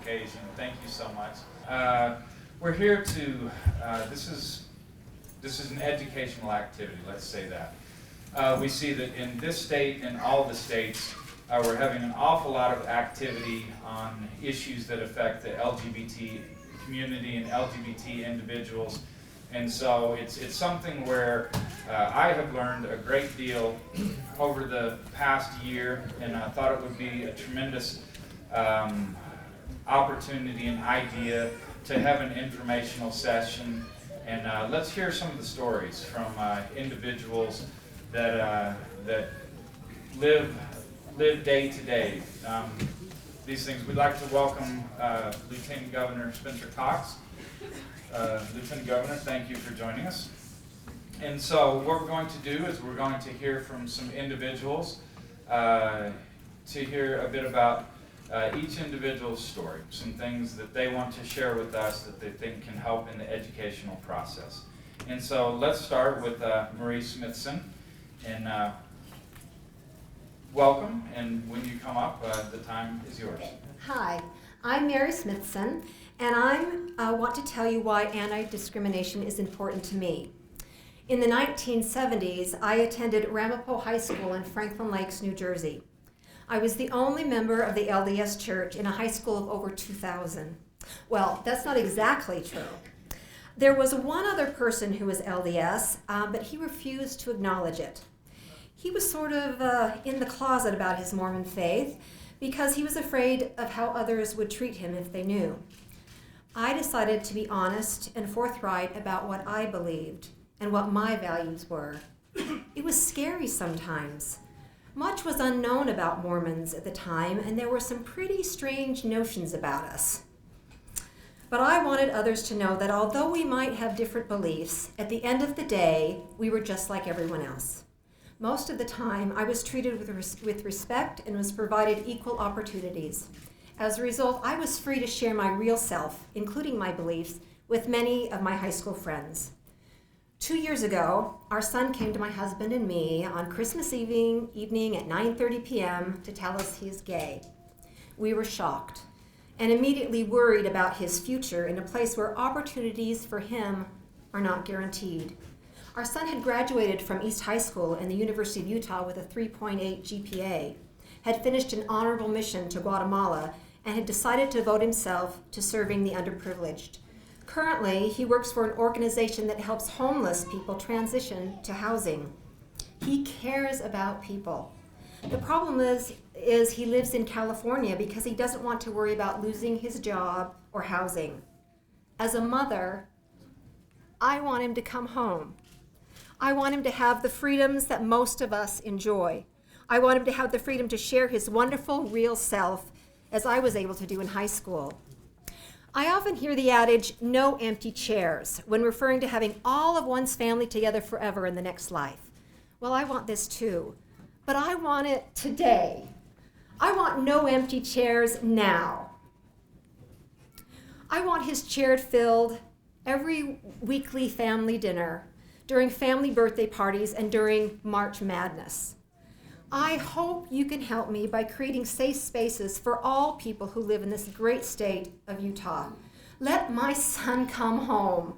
occasion. Thank you so much. We're here to, this is an educational activity, let's say that. We see that in this state and all the states, we're having an awful lot of activity on issues that affect the LGBT community and LGBT individuals. And so it's something where I have learned a great deal over the past year, and I thought it would be a tremendous opportunity and idea to have an informational session. And let's hear some of the stories from individuals that live day to day. These things. We'd like to welcome Lieutenant Governor Spencer Cox. Lieutenant Governor, thank you for joining us. And so what we're going to do is we're going to hear from some individuals to hear a bit about each individual's story, some things that they want to share with us that they think can help in the educational process. And so let's start with Marie Smithson. And welcome, and when you come up, the time is yours. Hi, I'm Mary Smithson, and I want to tell you why anti-discrimination is important to me. In the 1970s, I attended Ramapo High School in Franklin Lakes, New Jersey. I was the only member of the LDS Church in a high school of over 2,000. Well, that's not exactly true. There was one other person who was LDS, but he refused to acknowledge it. He was sort of in the closet about his Mormon faith because he was afraid of how others would treat him if they knew. I decided to be honest and forthright about what I believed and what my values were. It was scary sometimes. Much was unknown about Mormons at the time, and there were some pretty strange notions about us. But I wanted others to know that although we might have different beliefs, at the end of the day, we were just like everyone else. Most of the time, I was treated with respect and was provided equal opportunities. As a result, I was free to share my real self, including my beliefs, with many of my high school friends. 2 years ago, our son came to my husband and me on Christmas evening at 9:30 p.m. to tell us he is gay. We were shocked and immediately worried about his future in a place where opportunities for him are not guaranteed. Our son had graduated from East High School in the University of Utah with a 3.8 GPA, had finished an honorable mission to Guatemala, and had decided to devote himself to serving the underprivileged. Currently, he works for an organization that helps homeless people transition to housing. He cares about people. The problem is he lives in California because he doesn't want to worry about losing his job or housing. As a mother, I want him to come home. I want him to have the freedoms that most of us enjoy. I want him to have the freedom to share his wonderful, real self, as I was able to do in high school. I often hear the adage, no empty chairs, when referring to having all of one's family together forever in the next life. Well, I want this too, but I want it today. I want no empty chairs now. I want his chair filled every weekly family dinner, during family birthday parties, and during March Madness. I hope you can help me by creating safe spaces for all people who live in this great state of Utah. Let my son come home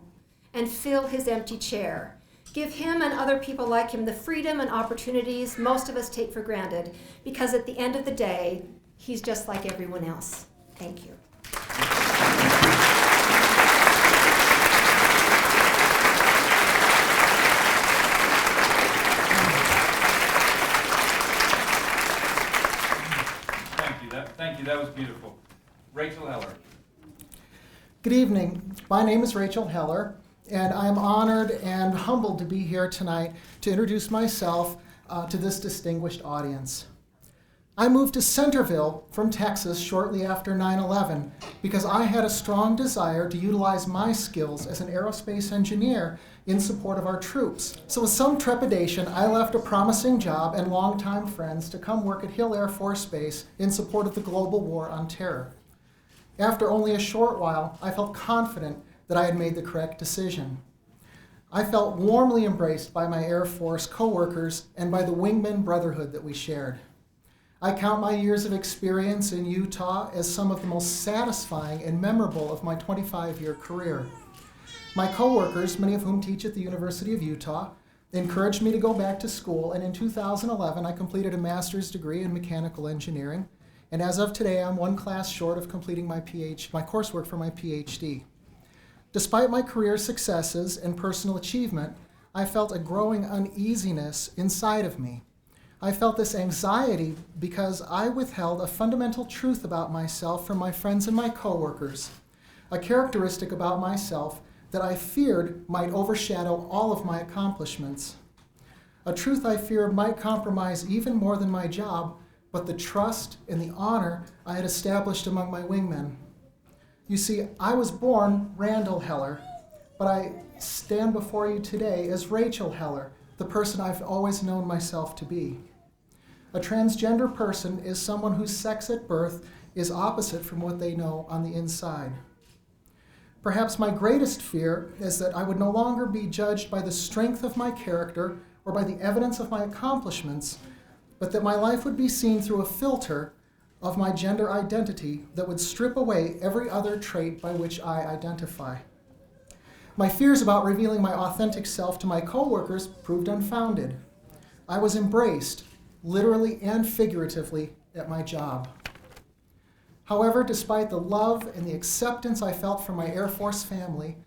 and fill his empty chair. Give him and other people like him the freedom and opportunities most of us take for granted, because at the end of the day, he's just like everyone else. Thank you. Thank you, that was beautiful. Rachel Heller. Good evening. My name is Rachel Heller, and I'm honored and humbled to be here tonight to introduce myself to this distinguished audience. I moved to Centerville from Texas shortly after 9/11 because I had a strong desire to utilize my skills as an aerospace engineer in support of our troops. So with some trepidation, I left a promising job and longtime friends to come work at Hill Air Force Base in support of the global war on terror. After only a short while, I felt confident that I had made the correct decision. I felt warmly embraced by my Air Force coworkers and by the wingman brotherhood that we shared. I count my years of experience in Utah as some of the most satisfying and memorable of my 25-year career. My coworkers, many of whom teach at the University of Utah, encouraged me to go back to school, and in 2011 I completed a master's degree in mechanical engineering, and as of today I'm one class short of completing my coursework for my PhD. Despite my career successes and personal achievement, I felt a growing uneasiness inside of me. I felt this anxiety because I withheld a fundamental truth about myself from my friends and my coworkers, a characteristic about myself that I feared might overshadow all of my accomplishments. A truth I feared might compromise even more than my job, but the trust and the honor I had established among my wingmen. You see, I was born Randall Heller, but I stand before you today as Rachel Heller, the person I've always known myself to be. A transgender person is someone whose sex at birth is opposite from what they know on the inside. Perhaps my greatest fear is that I would no longer be judged by the strength of my character or by the evidence of my accomplishments, but that my life would be seen through a filter of my gender identity that would strip away every other trait by which I identify. My fears about revealing my authentic self to my coworkers proved unfounded. I was embraced, literally and figuratively, at my job. However, despite the love and the acceptance I felt from my Air Force family,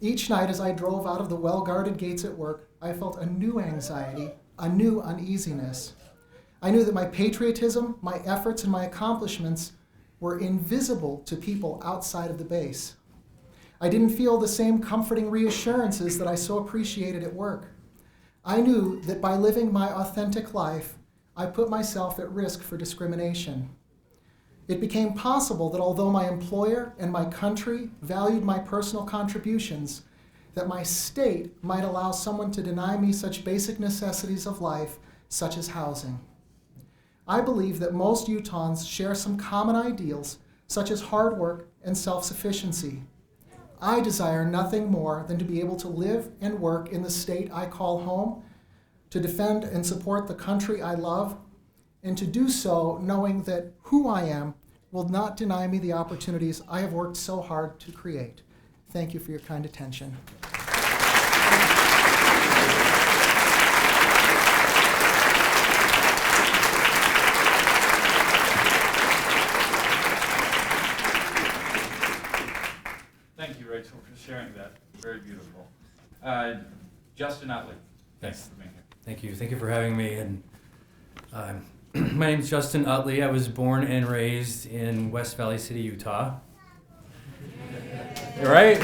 each night as I drove out of the well-guarded gates at work, I felt a new anxiety, a new uneasiness. I knew that my patriotism, my efforts, and my accomplishments were invisible to people outside of the base. I didn't feel the same comforting reassurances that I so appreciated at work. I knew that by living my authentic life, I put myself at risk for discrimination. It became possible that although my employer and my country valued my personal contributions, that my state might allow someone to deny me such basic necessities of life, such as housing. I believe that most Utahns share some common ideals, such as hard work and self-sufficiency. I desire nothing more than to be able to live and work in the state I call home, to defend and support the country I love, and to do so knowing that who I am will not deny me the opportunities I have worked so hard to create. Thank you for your kind attention. Thank you, Rachel, for sharing that. Very beautiful. Justin Utley. Thanks. For being here. Thank you. Thank you for having me. And my name is Justin Utley. I was born and raised in West Valley City, Utah. Right?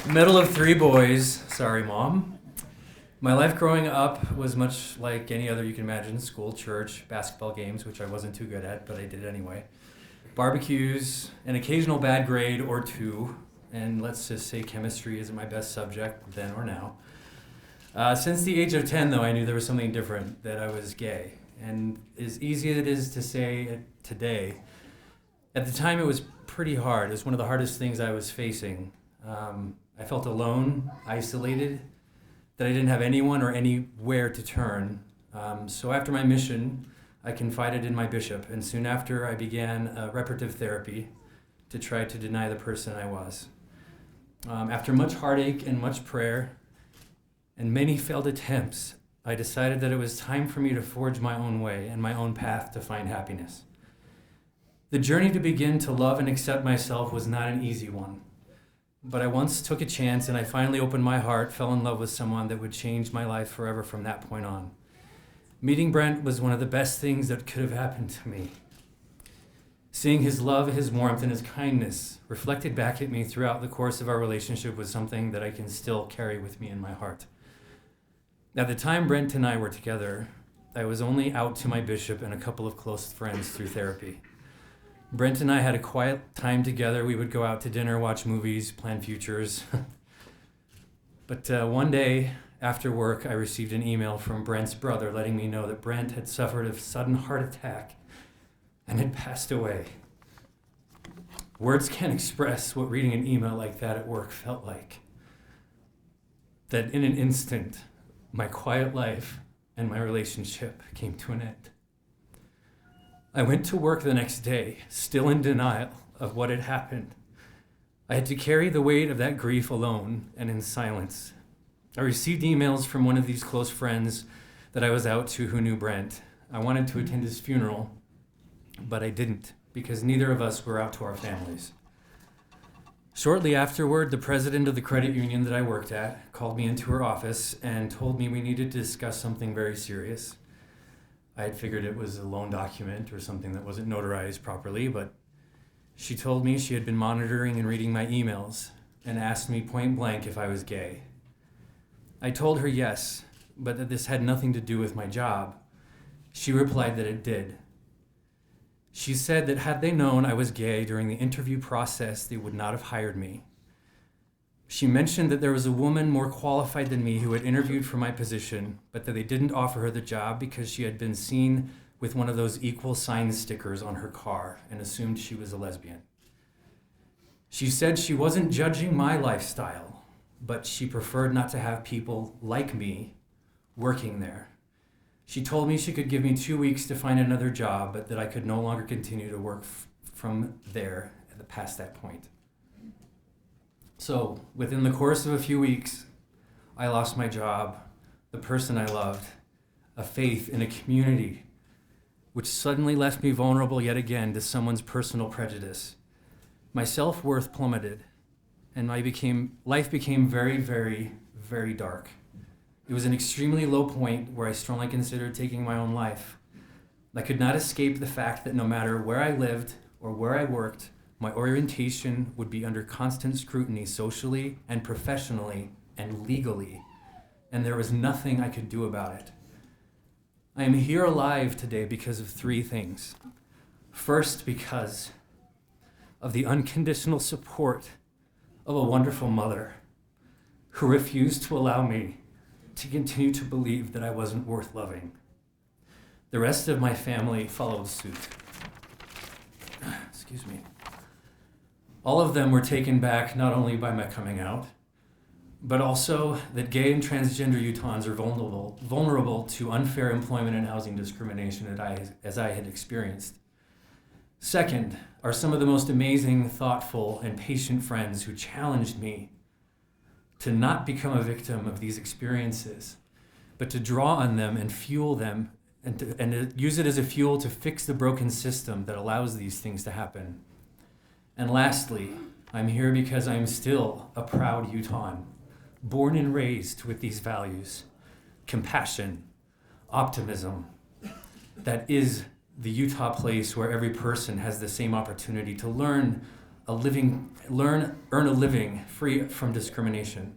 Middle of three boys. Sorry, Mom. My life growing up was much like any other you can imagine: school, church, basketball games, which I wasn't too good at, but I did anyway. Barbecues, an occasional bad grade or two, and let's just say chemistry isn't my best subject then or now. Since the age of 10, though, I knew there was something different, that I was gay. And as easy as it is to say it today, at the time it was pretty hard. It was one of the hardest things I was facing. I felt alone, isolated, that I didn't have anyone or anywhere to turn. So after my mission, I confided in my bishop, and soon after I began reparative therapy to try to deny the person I was. After much heartache and much prayer, and many failed attempts, I decided that it was time for me to forge my own way and my own path to find happiness. The journey to begin to love and accept myself was not an easy one, but I once took a chance and I finally opened my heart, fell in love with someone that would change my life forever from that point on. Meeting Brent was one of the best things that could have happened to me. Seeing his love, his warmth, and his kindness reflected back at me throughout the course of our relationship was something that I can still carry with me in my heart. At the time Brent and I were together, I was only out to my bishop and a couple of close friends through therapy. Brent and I had a quiet time together. We would go out to dinner, watch movies, plan futures. But one day after work, I received an email from Brent's brother letting me know that Brent had suffered a sudden heart attack and had passed away. Words can't express what reading an email like that at work felt like. That in an instant, my quiet life and my relationship came to an end. I went to work the next day, still in denial of what had happened. I had to carry the weight of that grief alone and in silence. I received emails from one of these close friends that I was out to who knew Brent. I wanted to attend his funeral, but I didn't because neither of us were out to our families. Shortly afterward, the president of the credit union that I worked at called me into her office and told me we needed to discuss something very serious. I had figured it was a loan document or something that wasn't notarized properly, but she told me she had been monitoring and reading my emails and asked me point blank if I was gay. I told her yes, but that this had nothing to do with my job. She replied that it did. She said that had they known I was gay during the interview process, they would not have hired me. She mentioned that there was a woman more qualified than me who had interviewed for my position, but that they didn't offer her the job because she had been seen with one of those equal sign stickers on her car and assumed she was a lesbian. She said she wasn't judging my lifestyle, but she preferred not to have people like me working there. She told me she could give me 2 weeks to find another job, but that I could no longer continue to work from there past that point. So, within the course of a few weeks, I lost my job, the person I loved, a faith in a community, which suddenly left me vulnerable yet again to someone's personal prejudice. My self-worth plummeted, and life became very, very, very dark. It was an extremely low point where I strongly considered taking my own life. I could not escape the fact that no matter where I lived or where I worked, my orientation would be under constant scrutiny socially and professionally and legally, and there was nothing I could do about it. I am here alive today because of 3 things. First, because of the unconditional support of a wonderful mother who refused to allow me to continue to believe that I wasn't worth loving. The rest of my family followed suit. Excuse me. All of them were taken back not only by my coming out, but also that gay and transgender Utahns are vulnerable to unfair employment and housing discrimination as I had experienced. Second are some of the most amazing, thoughtful, and patient friends who challenged me to not become a victim of these experiences, but to draw on them and fuel them and to use it as a fuel to fix the broken system that allows these things to happen. And lastly, I'm here because I'm still a proud Utahn, born and raised with these values: compassion, optimism. That is the Utah place where every person has the same opportunity to earn a living free from discrimination.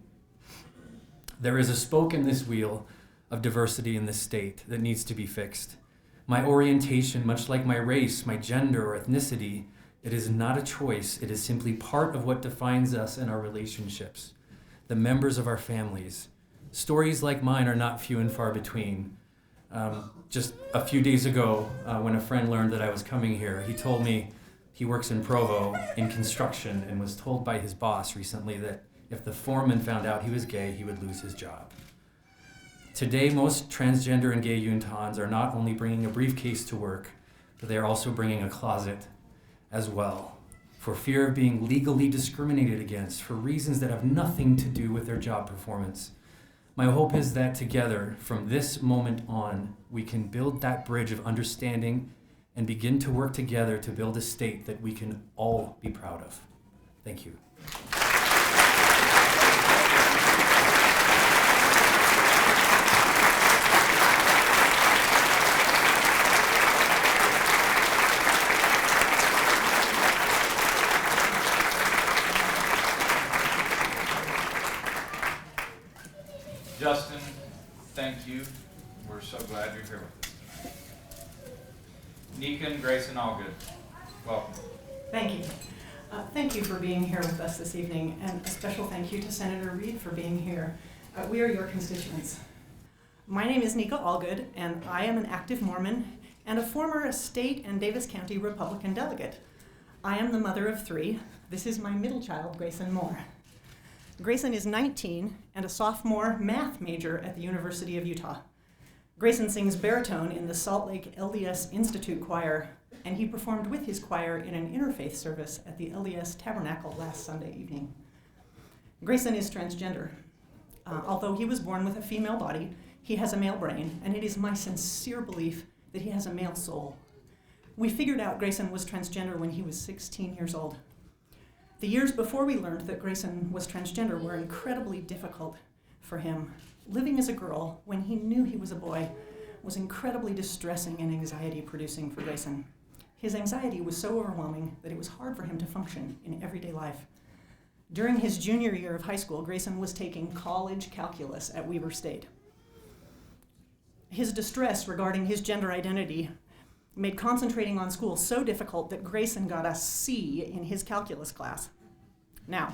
There is a spoke in this wheel of diversity in this state that needs to be fixed. My orientation, much like my race, my gender, or ethnicity, it is not a choice. It is simply part of what defines us and our relationships, the members of our families. Stories like mine are not few and far between. Just a few days ago, when a friend learned that I was coming here, he told me he works in Provo in construction and was told by his boss recently that if the foreman found out he was gay, he would lose his job. Today, most transgender and gay Utahns are not only bringing a briefcase to work, but they are also bringing a closet as well, for fear of being legally discriminated against for reasons that have nothing to do with their job performance. My hope is that together, from this moment on, we can build that bridge of understanding and begin to work together to build a state that we can all be proud of. Thank you. Justin, thank you. We're so glad you're here with us tonight. Nika and Grayson Allgood, welcome. Thank you. Thank you for being here with us this evening, and a special thank you to Senator Reed for being here. We are your constituents. My name is Nika Allgood, and I am an active Mormon and a former state and Davis County Republican delegate. I am the mother of 3. This is my middle child, Grayson Moore. Grayson is 19 and a sophomore math major at the University of Utah. Grayson sings baritone in the Salt Lake LDS Institute Choir, and he performed with his choir in an interfaith service at the LDS Tabernacle last Sunday evening. Grayson is transgender. Although he was born with a female body, he has a male brain, and it is my sincere belief that he has a male soul. We figured out Grayson was transgender when he was 16 years old. The years before we learned that Grayson was transgender were incredibly difficult for him. Living as a girl when he knew he was a boy was incredibly distressing and anxiety-producing for Grayson. His anxiety was so overwhelming that it was hard for him to function in everyday life. During his junior year of high school, Grayson was taking college calculus at Weber State. His distress regarding his gender identity made concentrating on school so difficult that Grayson got a C in his calculus class. Now,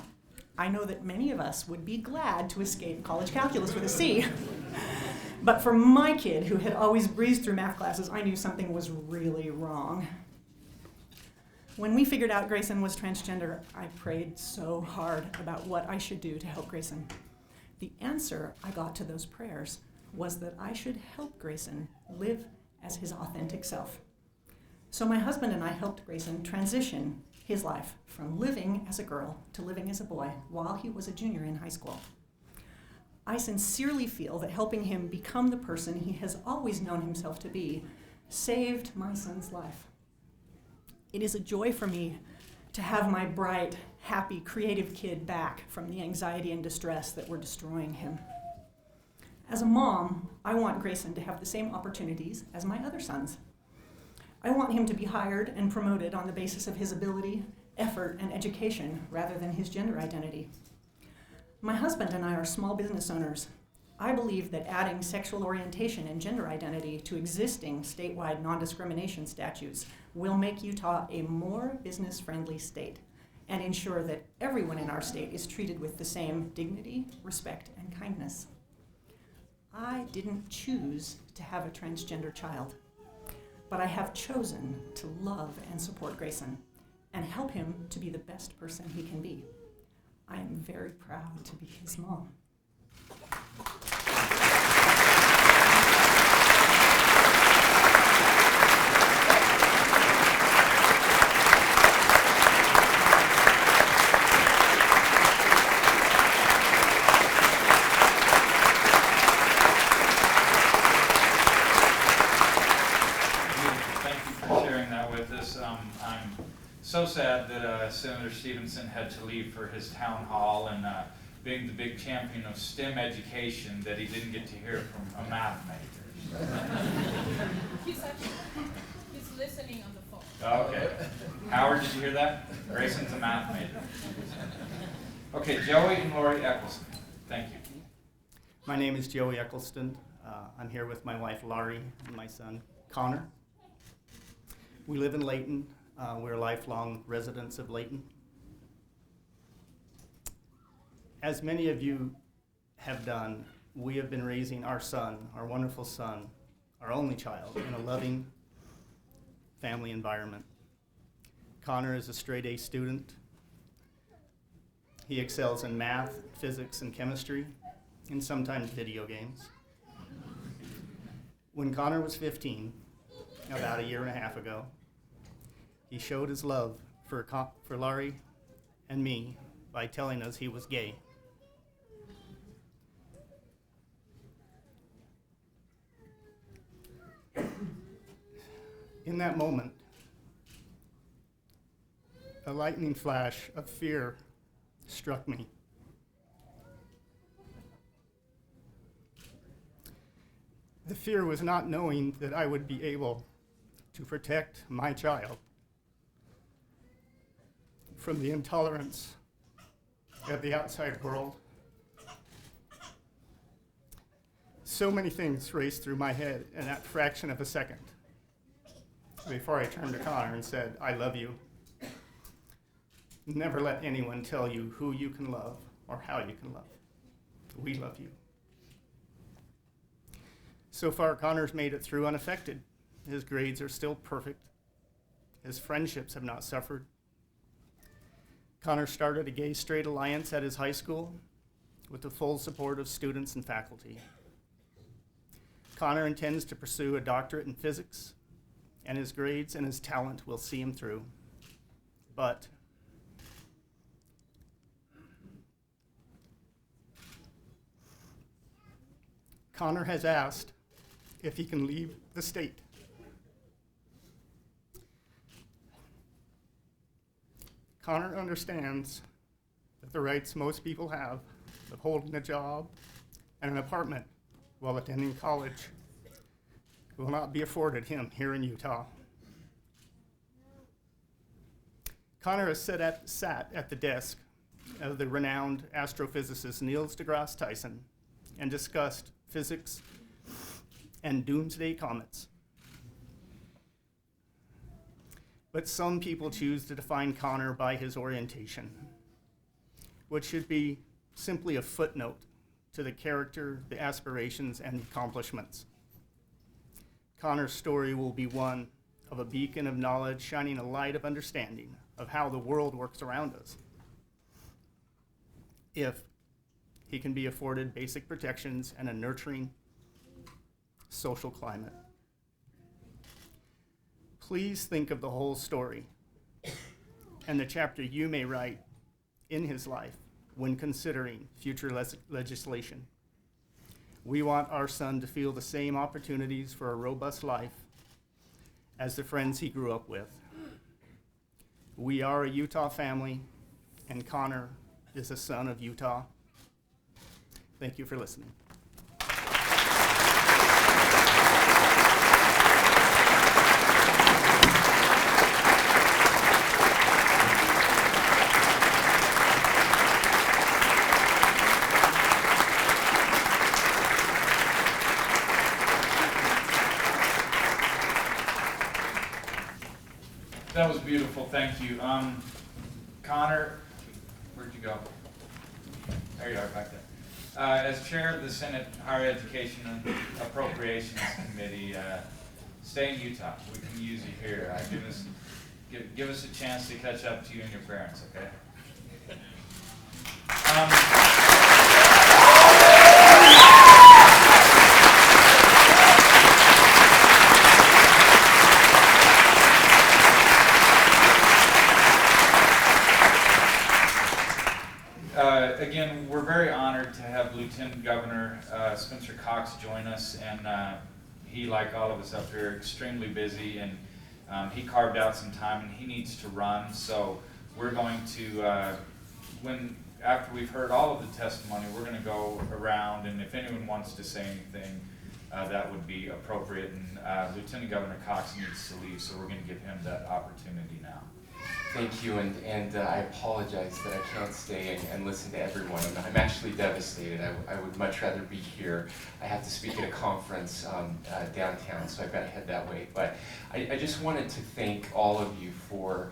I know that many of us would be glad to escape college calculus with a C, but for my kid, who had always breezed through math classes, I knew something was really wrong. When we figured out Grayson was transgender, I prayed so hard about what I should do to help Grayson. The answer I got to those prayers was that I should help Grayson live as his authentic self. So my husband and I helped Grayson transition his life from living as a girl to living as a boy while he was a junior in high school. I sincerely feel that helping him become the person he has always known himself to be saved my son's life. It is a joy for me to have my bright, happy, creative kid back from the anxiety and distress that were destroying him. As a mom, I want Grayson to have the same opportunities as my other sons. I want him to be hired and promoted on the basis of his ability, effort, and education rather than his gender identity. My husband and I are small business owners. I believe that adding sexual orientation and gender identity to existing statewide non-discrimination statutes will make Utah a more business-friendly state and ensure that everyone in our state is treated with the same dignity, respect, and kindness. I didn't choose to have a transgender child, but I have chosen to love and support Grayson and help him to be the best person he can be. I am very proud to be his mom. I'm so sad that Senator Stevenson had to leave for his town hall, and being the big champion of STEM education, that he didn't get to hear from a math major. He's listening on the phone. Okay. Howard, did you hear that? Grayson's a math major. Okay, Joey and Lori Eccleston. Thank you. My name is Joey Eccleston. I'm here with my wife Laurie and my son Connor. We live in Layton. We're lifelong residents of Layton. As many of you have done, we have been raising our son, our wonderful son, our only child, in a loving family environment. Connor is a straight A student. He excels in math, physics, and chemistry, and sometimes video games. When Connor was 15, about a year and a half ago, he showed his love for Laurie and me by telling us he was gay. In that moment, a lightning flash of fear struck me. The fear was not knowing that I would be able to protect my child from the intolerance of the outside world. So many things raced through my head in that fraction of a second before I turned to Connor and said, I love you. Never let anyone tell you who you can love or how you can love. We love you. So far, Connor's made it through unaffected. His grades are still perfect. His friendships have not suffered. Connor started a gay-straight alliance at his high school with the full support of students and faculty. Connor intends to pursue a doctorate in physics, and his grades and his talent will see him through. But Connor has asked if he can leave the state. Connor understands that the rights most people have of holding a job and an apartment while attending college will not be afforded him here in Utah. Connor has sat at the desk of the renowned astrophysicist Neil deGrasse Tyson and discussed physics and doomsday comets. But some people choose to define Connor by his orientation, which should be simply a footnote to the character, the aspirations, and the accomplishments. Connor's story will be one of a beacon of knowledge shining a light of understanding of how the world works around us, if he can be afforded basic protections and a nurturing social climate. Please think of the whole story and the chapter you may write in his life when considering future legislation. We want our son to feel the same opportunities for a robust life as the friends he grew up with. We are a Utah family, and Connor is a son of Utah. Thank you for listening. That was beautiful, thank you. Connor, where'd you go? There you are, back there. As chair of the Senate Higher Education and Appropriations Committee, stay in Utah. We can use you here. Give us a chance to catch up to you and your parents, okay? Again, we're very honored to have Lieutenant Governor Spencer Cox join us, and he, like all of us up here, extremely busy, and he carved out some time, and he needs to run. So we're going to, after we've heard all of the testimony, we're going to go around, and if anyone wants to say anything, that would be appropriate. And Lieutenant Governor Cox needs to leave, so we're going to give him that opportunity now. Thank you, and I apologize that I can't stay and listen to everyone. I'm actually devastated. I would much rather be here. I have to speak at a conference downtown, so I've got to head that way. But I just wanted to thank all of you for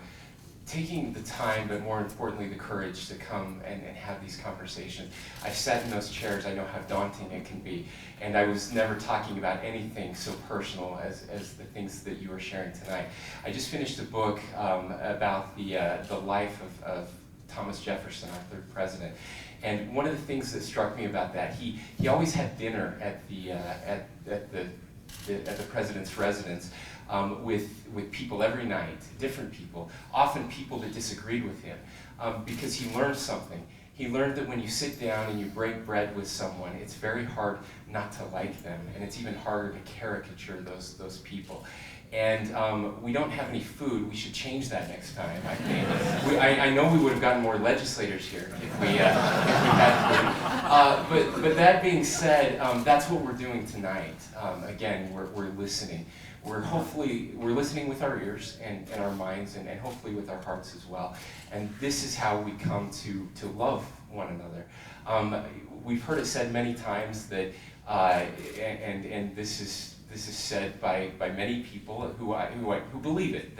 taking the time, but more importantly, the courage to come and have these conversations. I've sat in those chairs. I know how daunting it can be, and I was never talking about anything so personal as the things that you are sharing tonight. I just finished a book about the life of Thomas Jefferson, our third president, and one of the things that struck me about that, he always had dinner at the president's residence. With people every night, different people, often people that disagreed with him, because he learned something. He learned that when you sit down and you break bread with someone, it's very hard not to like them, and it's even harder to caricature those people. And we don't have any food. We should change that next time, I think. I know we would have gotten more legislators here if we had food. But that being said, that's what we're doing tonight. Again, we're listening. We're listening with our ears and our minds and hopefully with our hearts as well. And this is how we come to love one another. We've heard it said many times that, and this is said by many people who believe it,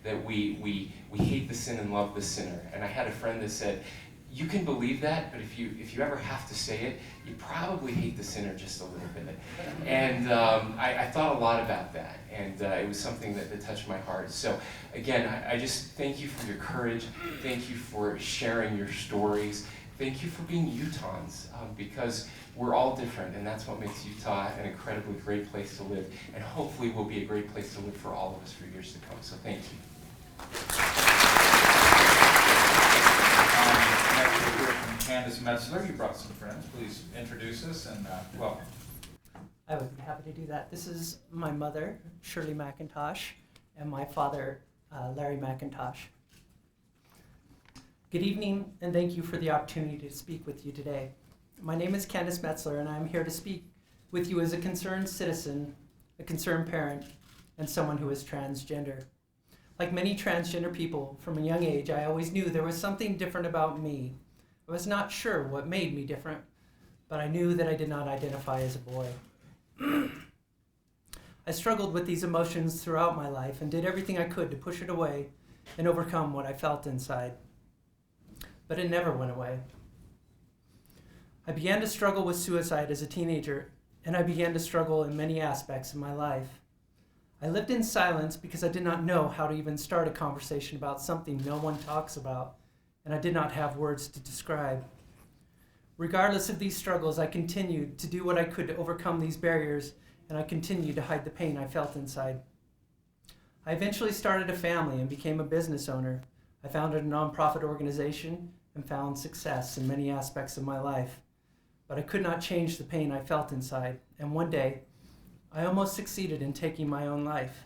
that we hate the sin and love the sinner. And I had a friend that said, you can believe that, but if you ever have to say it, you probably hate the sinner just a little bit. And I thought a lot about that, and it was something that touched my heart. So again, I just thank you for your courage. Thank you for sharing your stories. thank you for being Utahns, because we're all different, and that's what makes Utah an incredibly great place to live, and hopefully will be a great place to live for all of us for years to come. So thank you. Next we'll hear from Candace Metzler. You brought some friends. Please introduce us and welcome. I would be happy to do that. This is my mother, Shirley McIntosh, and my father, Larry McIntosh. Good evening, and thank you for the opportunity to speak with you today. My name is Candace Metzler, and I'm here to speak with you as a concerned citizen, a concerned parent, and someone who is transgender. Like many transgender people, from a young age, I always knew there was something different about me. I was not sure what made me different, but I knew that I did not identify as a boy. I struggled with these emotions throughout my life and did everything I could to push it away and overcome what I felt inside. But it never went away. I began to struggle with suicide as a teenager, and I began to struggle in many aspects of my life. I lived in silence because I did not know how to even start a conversation about something no one talks about, and I did not have words to describe. Regardless of these struggles, I continued to do what I could to overcome these barriers, and I continued to hide the pain I felt inside. I eventually started a family and became a business owner. I founded a nonprofit organization and found success in many aspects of my life. But I could not change the pain I felt inside, and one day, I almost succeeded in taking my own life.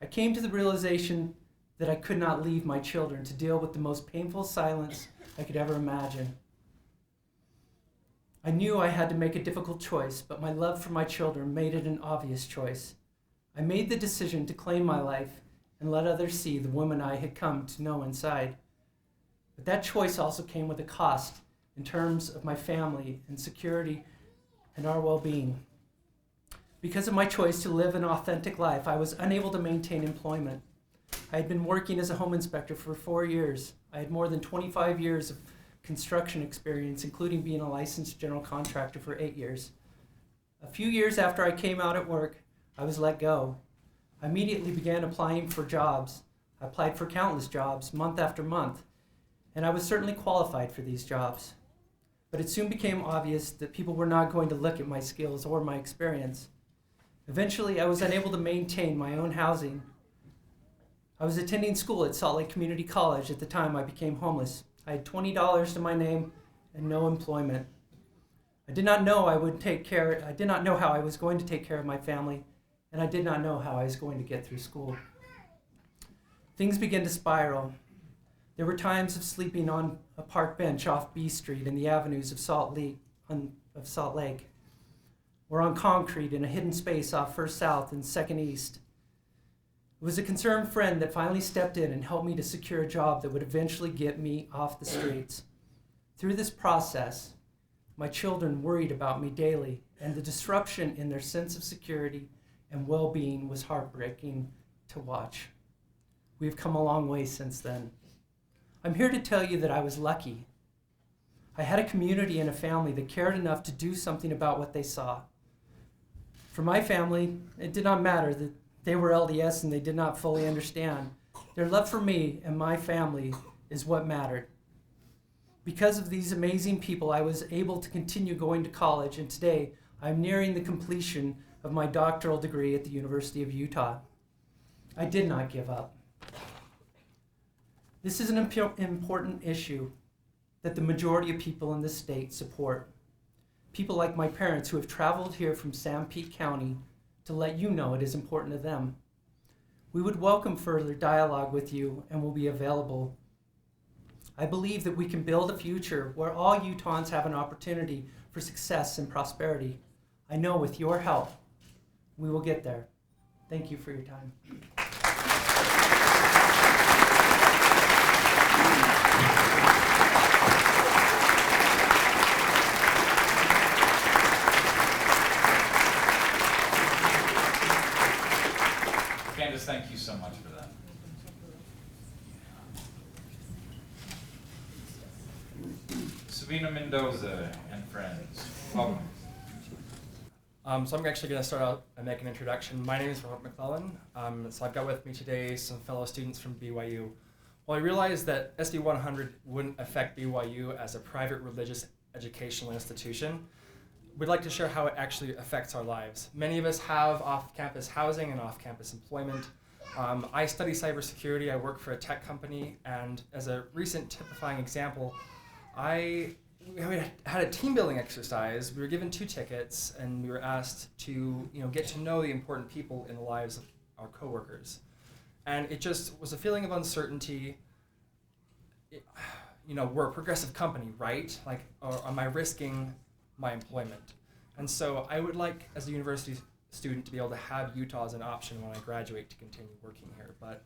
I came to the realization that I could not leave my children to deal with the most painful silence I could ever imagine. I knew I had to make a difficult choice, but my love for my children made it an obvious choice. I made the decision to claim my life and let others see the woman I had come to know inside. But that choice also came with a cost in terms of my family and security and our well-being. Because of my choice to live an authentic life, I was unable to maintain employment. I had been working as a home inspector for 4 years. I had more than 25 years of construction experience, including being a licensed general contractor for 8 years. A few years after I came out at work, I was let go. I immediately began applying for jobs. I applied for countless jobs, month after month, and I was certainly qualified for these jobs. But it soon became obvious that people were not going to look at my skills or my experience. Eventually, I was unable to maintain my own housing. I was attending school at Salt Lake Community College at the time I became homeless. I had $20 to my name and no employment. I did not know how I was going to take care of my family, and I did not know how I was going to get through school. Things began to spiral. There were times of sleeping on a park bench off B Street in the avenues of Salt Lake, or on concrete in a hidden space off First South and Second East. It was a concerned friend that finally stepped in and helped me to secure a job that would eventually get me off the streets. Through this process, my children worried about me daily, and the disruption in their sense of security and well-being was heartbreaking to watch. We've come a long way since then. I'm here to tell you that I was lucky. I had a community and a family that cared enough to do something about what they saw. For my family, it did not matter that they were LDS and they did not fully understand. Their love for me and my family is what mattered. Because of these amazing people, I was able to continue going to college, and today I'm nearing the completion of my doctoral degree at the University of Utah. I did not give up. This is an important issue that the majority of people in this state support. People like my parents who have traveled here from San Pete County to let you know it is important to them. We would welcome further dialogue with you and will be available. I believe that we can build a future where all Utahns have an opportunity for success and prosperity. I know with your help, we will get there. Thank you for your time. Candace, thank you so much for that. Sabina Mendoza and friends, welcome. So I'm actually going to start out and make an introduction. My name is Robert McClellan. So I've got with me today some fellow students from BYU. While I realized that SB 100 wouldn't affect BYU as a private religious educational institution, we'd like to share how it actually affects our lives. Many of us have off-campus housing and off-campus employment. I study cybersecurity, I work for a tech company, and as a recent typifying example, we had a team building exercise. We were given 2 tickets, and we were asked to get to know the important people in the lives of our coworkers. And it just was a feeling of uncertainty. We're a progressive company, right? Or am I risking my employment? And so I would like, as a university student, to be able to have Utah as an option when I graduate to continue working here. But,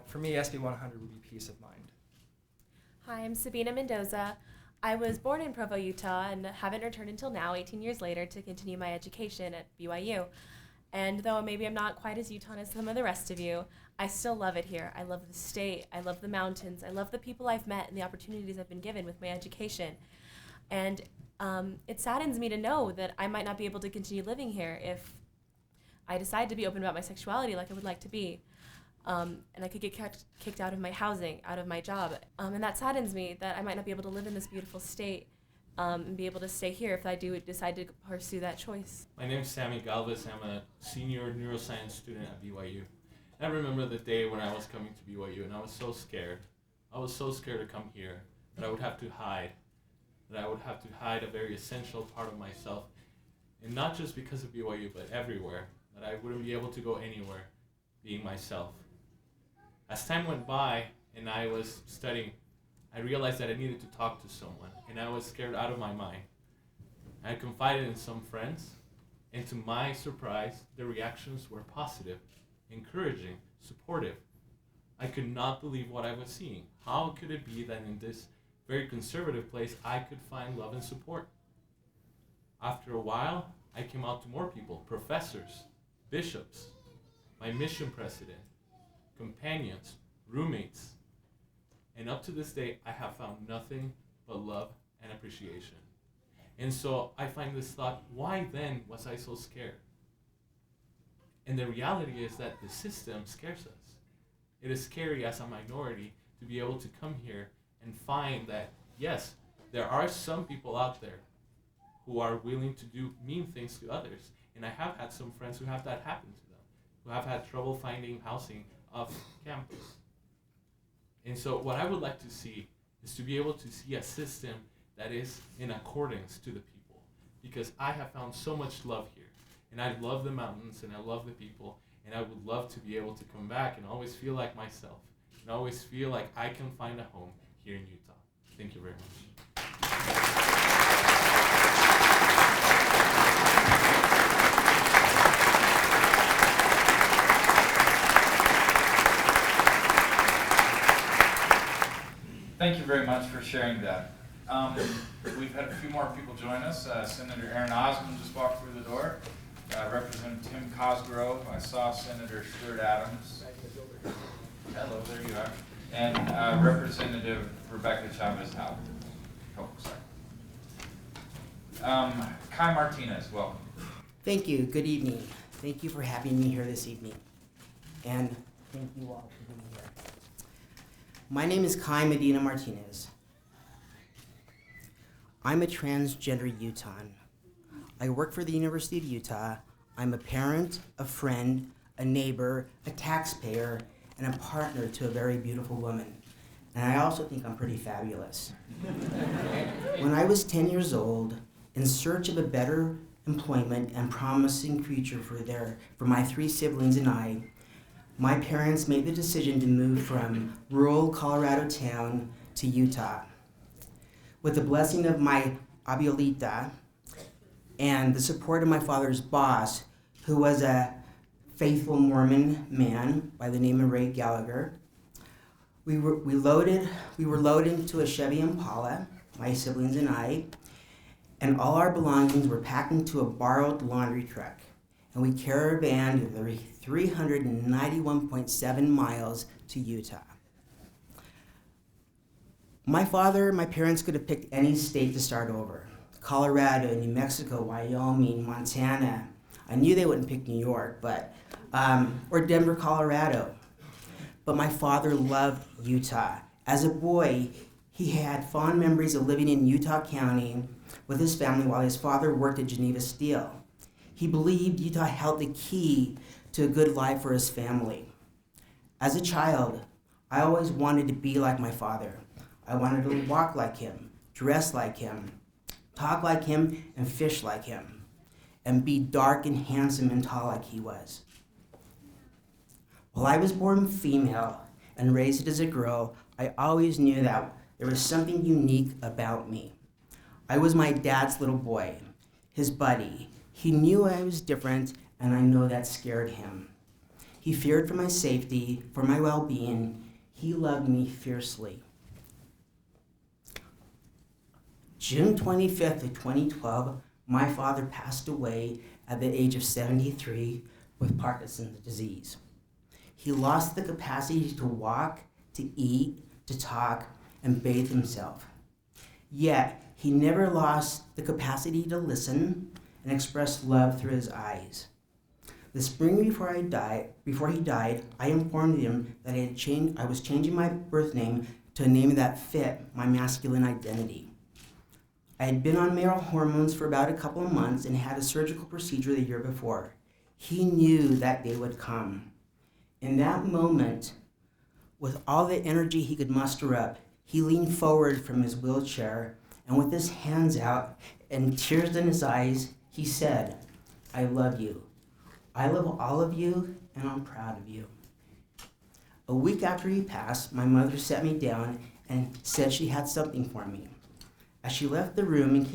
for me, SB 100 would be peace of mind. Hi, I'm Sabina Mendoza. I was born in Provo, Utah, and haven't returned until now, 18 years later, to continue my education at BYU. And though maybe I'm not quite as Utahn as some of the rest of you, I still love it here. I love the state, I love the mountains, I love the people I've met and the opportunities I've been given with my education. And it saddens me to know that I might not be able to continue living here if I decide to be open about my sexuality like I would like to be. And I could get kicked out of my housing, out of my job. And that saddens me that I might not be able to live in this beautiful state and be able to stay here if I do decide to pursue that choice. My name is Sammy Galvez. I'm a senior neuroscience student at BYU. And I remember the day when I was coming to BYU, and I was so scared. I was so scared to come here that I would have to hide, a very essential part of myself. And not just because of BYU, but everywhere, that I wouldn't be able to go anywhere being myself. As time went by and I was studying, I realized that I needed to talk to someone, and I was scared out of my mind. I confided in some friends, and to my surprise, the reactions were positive, encouraging, supportive. I could not believe what I was seeing. How could it be that in this very conservative place I could find love and support? After a while, I came out to more people, professors, bishops, my mission president, companions, roommates. And up to this day, I have found nothing but love and appreciation. And so I find this thought, why then was I so scared? And the reality is that the system scares us. It is scary as a minority to be able to come here and find that, yes, there are some people out there who are willing to do mean things to others. And I have had some friends who have that happen to them, who have had trouble finding housing off campus. And so what I would like to see is to be able to see a system that is in accordance to the people. Because I have found so much love here. And I love the mountains and I love the people. And I would love to be able to come back and always feel like myself. And always feel like I can find a home here in Utah. Thank you very much. Thank you very much for sharing that. We've had a few more people join us. Senator Aaron Osmond just walked through the door. Representative Tim Cosgrove. I saw Senator Stuart Adams. Hello, there you are. And Representative Rebecca Chavez-Howard. Oh, sorry. Kai Martinez, welcome. Thank you. Good evening. Thank you for having me here this evening. And thank you all for being here. My name is Kai Medina Martinez. I'm a transgender Utahn. I work for the University of Utah. I'm a parent, a friend, a neighbor, a taxpayer, and a partner to a very beautiful woman. And I also think I'm pretty fabulous. When I was 10 years old, in search of a better employment and promising future for my 3 siblings and I, my parents made the decision to move from rural Colorado town to Utah. With the blessing of my abuelita and the support of my father's boss, who was a faithful Mormon man by the name of Ray Gallagher, we were loaded into a Chevy Impala, my siblings and I, and all our belongings were packed into a borrowed laundry truck. And we caravanned 391.7 miles to Utah. My parents could have picked any state to start over. Colorado, New Mexico, Wyoming, Montana. I knew they wouldn't pick New York, or Denver, Colorado. but my father loved Utah. As a boy, he had fond memories of living in Utah County with his family while his father worked at Geneva Steel. He believed Utah held the key to a good life for his family. As a child, I always wanted to be like my father. I wanted to walk like him, dress like him, talk like him, and fish like him, and be dark and handsome and tall like he was. While I was born female and raised as a girl, I always knew that there was something unique about me. I was my dad's little boy, his buddy. He knew I was different, and I know that scared him. He feared for my safety, for my well-being. He loved me fiercely. June 25th of 2012, my father passed away at the age of 73 with Parkinson's disease. He lost the capacity to walk, to eat, to talk, and bathe himself. Yet, he never lost the capacity to listen and express love through his eyes. The spring before he died, I informed him that I was changing my birth name to a name that fit my masculine identity. I had been on male hormones for about a couple of months and had a surgical procedure the year before. He knew that day would come. In that moment, with all the energy he could muster up, he leaned forward from his wheelchair and with his hands out and tears in his eyes, he said, "I love you. I love all of you, and I'm proud of you." A week after he passed, my mother sat me down and said she had something for me. As she left the room and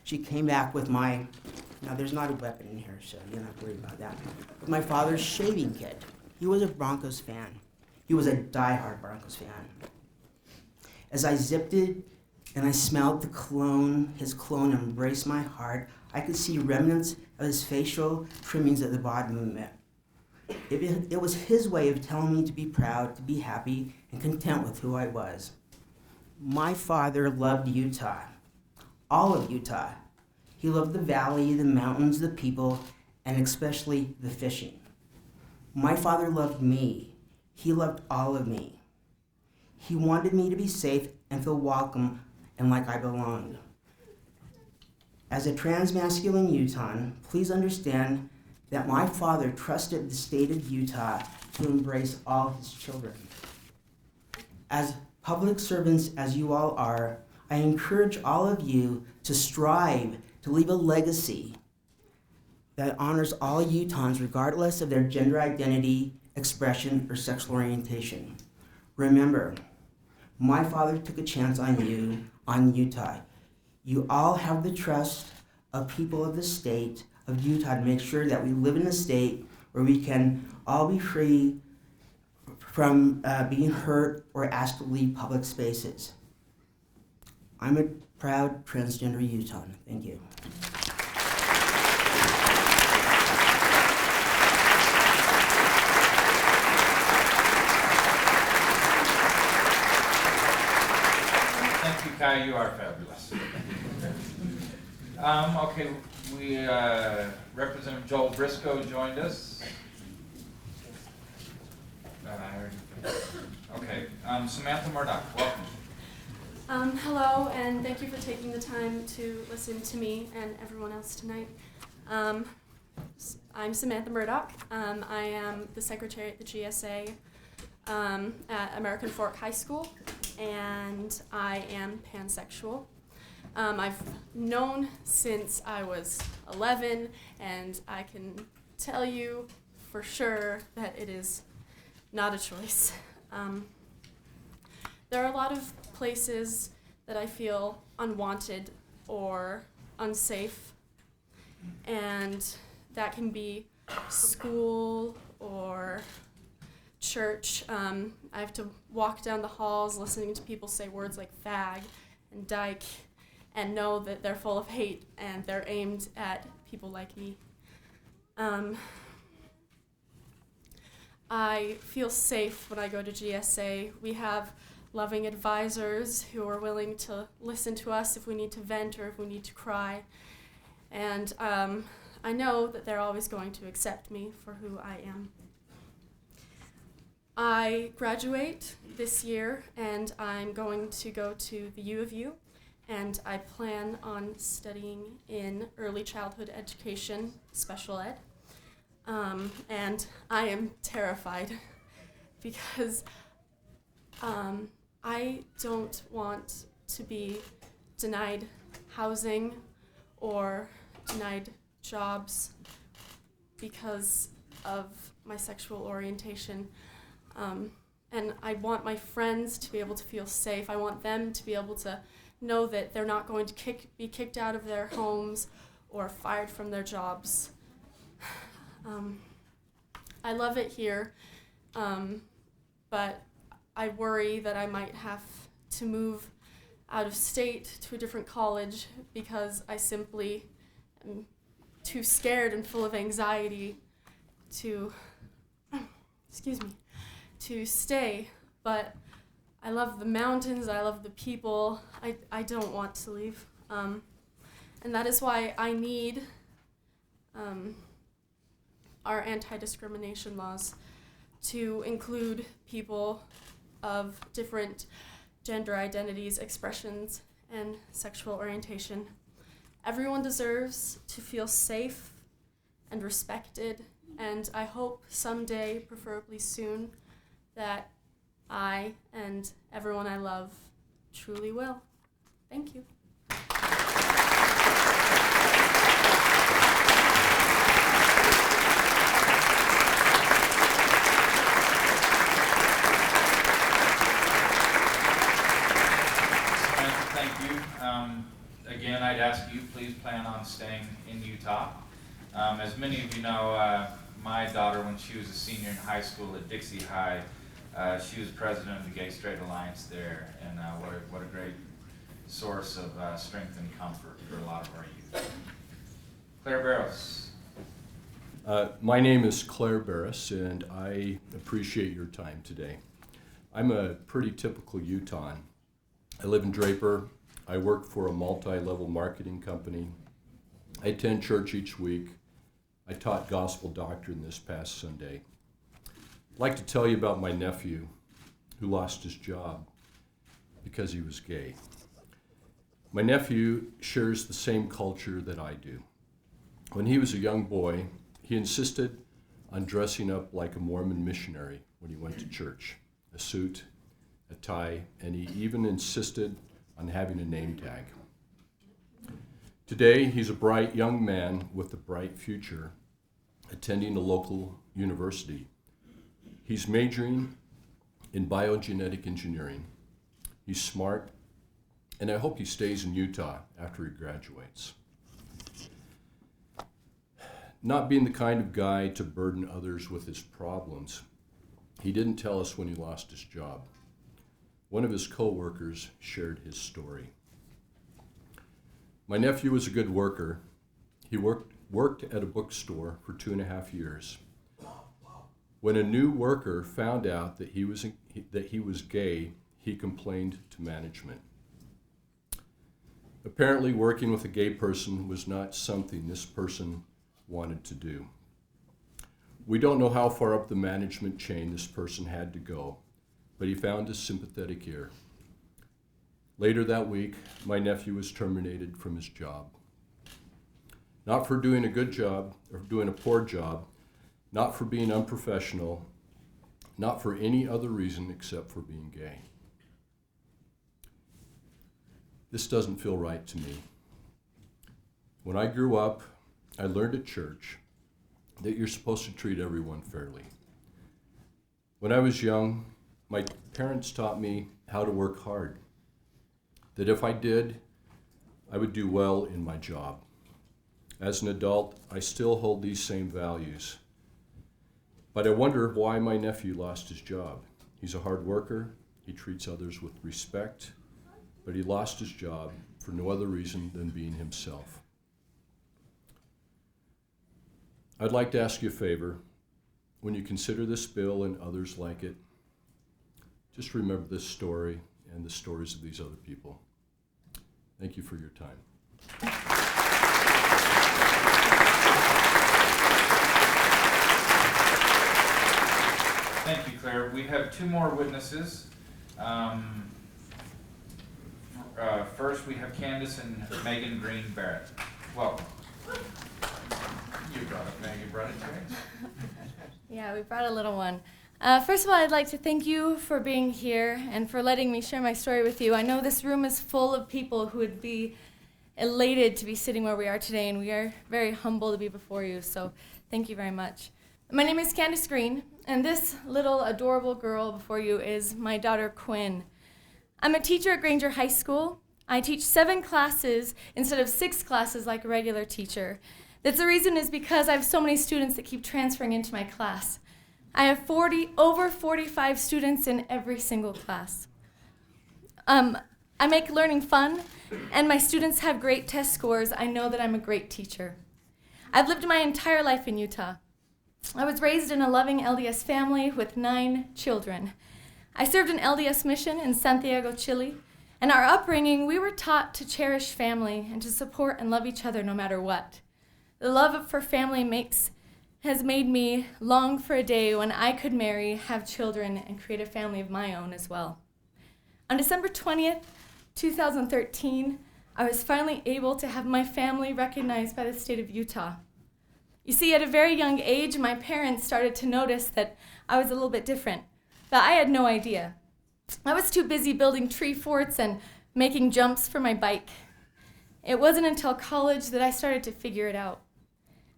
she came back with now there's not a weapon in here, so you're not worried about that, with my father's shaving kit. He was a Broncos fan. He was a diehard Broncos fan. As I zipped it and I smelled his cologne embraced my heart, I could see remnants of his facial trimmings at the bottom of it. It was his way of telling me to be proud, to be happy, and content with who I was. My father loved Utah, all of Utah. He loved the valley, the mountains, the people, and especially the fishing. My father loved me. He loved all of me. He wanted me to be safe and feel welcome and like I belonged. As a transmasculine Utahn, please understand that my father trusted the state of Utah to embrace all his children. As public servants as you all are, I encourage all of you to strive to leave a legacy that honors all Utahns regardless of their gender identity, expression, or sexual orientation. Remember, my father took a chance on you, on Utah. You all have the trust of people of the state of Utah to make sure that we live in a state where we can all be free from being hurt or asked to leave public spaces. I'm a proud transgender Utahn. Thank you. Thank you, Kai. You are fabulous. Okay, we Representative Joel Briscoe joined us. Okay, Samantha Murdoch, welcome. Hello, and thank you for taking the time to listen to me and everyone else tonight. I'm Samantha Murdoch. I am the secretary at the GSA at American Fork High School, and I am pansexual. I've known since I was 11, and I can tell you for sure that it is not a choice. There are a lot of places that I feel unwanted or unsafe, and that can be school or church. I have to walk down the halls listening to people say words like fag and dyke and know that they're full of hate and they're aimed at people like me. I feel safe when I go to GSA. We have loving advisors who are willing to listen to us if we need to vent or if we need to cry. And I know that they're always going to accept me for who I am. I graduate this year, and I'm going to go to the U of U, and I plan on studying in early childhood education, special ed. And I am terrified because I don't want to be denied housing or denied jobs because of my sexual orientation. And I want my friends to be able to feel safe. I want them to be able to know that they're not going to be kicked out of their homes or fired from their jobs. I love it here, but I worry that I might have to move out of state to a different college because I simply am too scared and full of anxiety to stay. But I love the mountains, I love the people, I don't want to leave. And that is why I need our anti-discrimination laws to include people of different gender identities, expressions, and sexual orientation. Everyone deserves to feel safe and respected, and I hope someday, preferably soon, that I and everyone I love truly will. Thank you. Thank you. Again, I'd ask you, please plan on staying in Utah. As many of you know, my daughter, when she was a senior in high school at Dixie High, she was president of the Gay Straight Alliance there, and what a great source of strength and comfort for a lot of our youth. Claire Barros. My name is Claire Barris, and I appreciate your time today. I'm a pretty typical Utahn. I live in Draper. I work for a multi-level marketing company. I attend church each week. I taught gospel doctrine this past Sunday. I'd like to tell you about my nephew who lost his job because he was gay. My nephew shares the same culture that I do. When he was a young boy, he insisted on dressing up like a Mormon missionary when he went to church, a suit, a tie, and he even insisted on having a name tag. Today, he's a bright young man with a bright future, attending a local university. He's majoring in biogenetic engineering. He's smart, and I hope he stays in Utah after he graduates. Not being the kind of guy to burden others with his problems, he didn't tell us when he lost his job. One of his co-workers shared his story. My nephew was a good worker. He worked at a bookstore for 2.5 years. When a new worker found out that he was gay, he complained to management. Apparently, working with a gay person was not something this person wanted to do. We don't know how far up the management chain this person had to go, but he found a sympathetic ear. Later that week, my nephew was terminated from his job. Not for doing a good job or doing a poor job, not for being unprofessional, not for any other reason except for being gay. This doesn't feel right to me. When I grew up, I learned at church that you're supposed to treat everyone fairly. When I was young, my parents taught me how to work hard, that if I did, I would do well in my job. As an adult, I still hold these same values. But I wonder why my nephew lost his job. He's a hard worker, he treats others with respect, but he lost his job for no other reason than being himself. I'd like to ask you a favor. When you consider this bill and others like it, just remember this story and the stories of these other people. Thank you for your time. Thank you, Claire. We have two more witnesses. First, we have Candace and Megan Green Barrett. Welcome. You brought it, Megan. You brought it, Terry? Yeah, we brought a little one. First of all, I'd like to thank you for being here and for letting me share my story with you. I know this room is full of people who would be elated to be sitting where we are today, and we are very humble to be before you, so thank you very much. My name is Candace Green, and this little adorable girl before you is my daughter, Quinn. I'm a teacher at Granger High School. I teach 7 classes instead of 6 classes like a regular teacher. That's the reason is because I have so many students that keep transferring into my class. I have over 45 students in every single class. I make learning fun, and my students have great test scores. I know that I'm a great teacher. I've lived my entire life in Utah. I was raised in a loving LDS family with 9 children. I served an LDS mission in Santiago, Chile. In our upbringing, we were taught to cherish family and to support and love each other no matter what. The love for family has made me long for a day when I could marry, have children, and create a family of my own as well. On December 20th, 2013, I was finally able to have my family recognized by the state of Utah. You see, at a very young age, my parents started to notice that I was a little bit different, but I had no idea. I was too busy building tree forts and making jumps for my bike. It wasn't until college that I started to figure it out.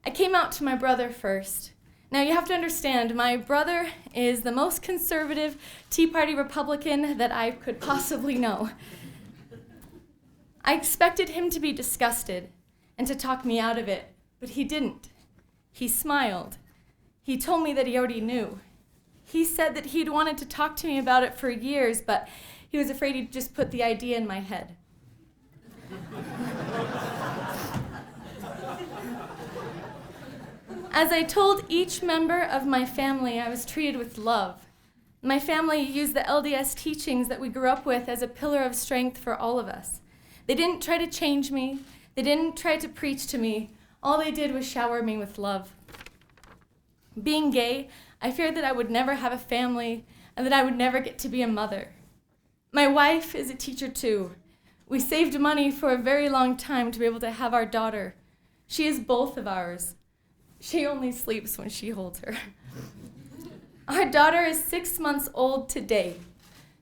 I came out to my brother first. Now you have to understand, my brother is the most conservative Tea Party Republican that I could possibly know. I expected him to be disgusted and to talk me out of it, but he didn't. He smiled. He told me that he already knew. He said that he'd wanted to talk to me about it for years, but he was afraid he'd just put the idea in my head. As I told each member of my family, I was treated with love. My family used the LDS teachings that we grew up with as a pillar of strength for all of us. They didn't try to change me. They didn't try to preach to me. All they did was shower me with love. Being gay, I feared that I would never have a family and that I would never get to be a mother. My wife is a teacher too. We saved money for a very long time to be able to have our daughter. She is both of ours. She only sleeps when she holds her. Our daughter is 6 months old today.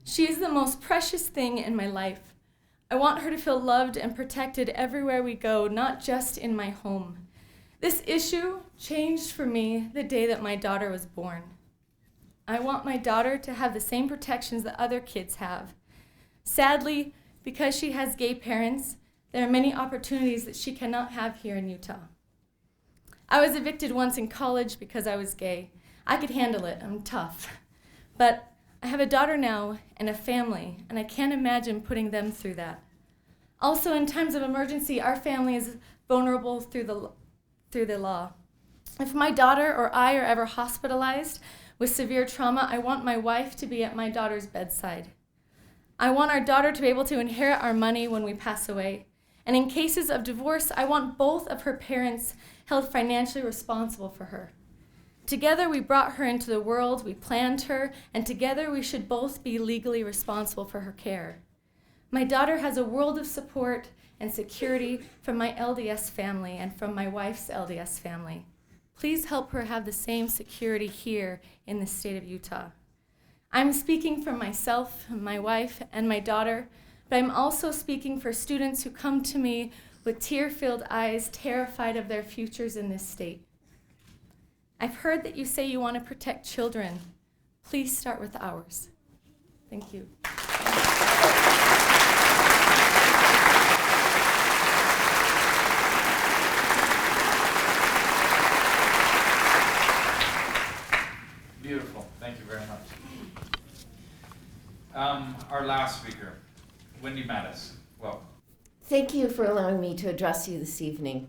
She is the most precious thing in my life. I want her to feel loved and protected everywhere we go, not just in my home. This issue changed for me the day that my daughter was born. I want my daughter to have the same protections that other kids have. Sadly, because she has gay parents, there are many opportunities that she cannot have here in Utah. I was evicted once in college because I was gay. I could handle it, I'm tough. But I have a daughter now and a family, and I can't imagine putting them through that. Also, in times of emergency, our family is vulnerable through the law. If my daughter or I are ever hospitalized with severe trauma, I want my wife to be at my daughter's bedside. I want our daughter to be able to inherit our money when we pass away. And in cases of divorce, I want both of her parents held financially responsible for her. Together we brought her into the world, we planned her, and together we should both be legally responsible for her care. My daughter has a world of support and security from my LDS family and from my wife's LDS family. Please help her have the same security here in the state of Utah. I'm speaking for myself, my wife, and my daughter, but I'm also speaking for students who come to me with tear-filled eyes, terrified of their futures in this state. I've heard that you say you want to protect children. Please start with ours. Thank you. Beautiful. Thank you very much. Our last speaker, Wendy Mattis. Welcome. Thank you for allowing me to address you this evening.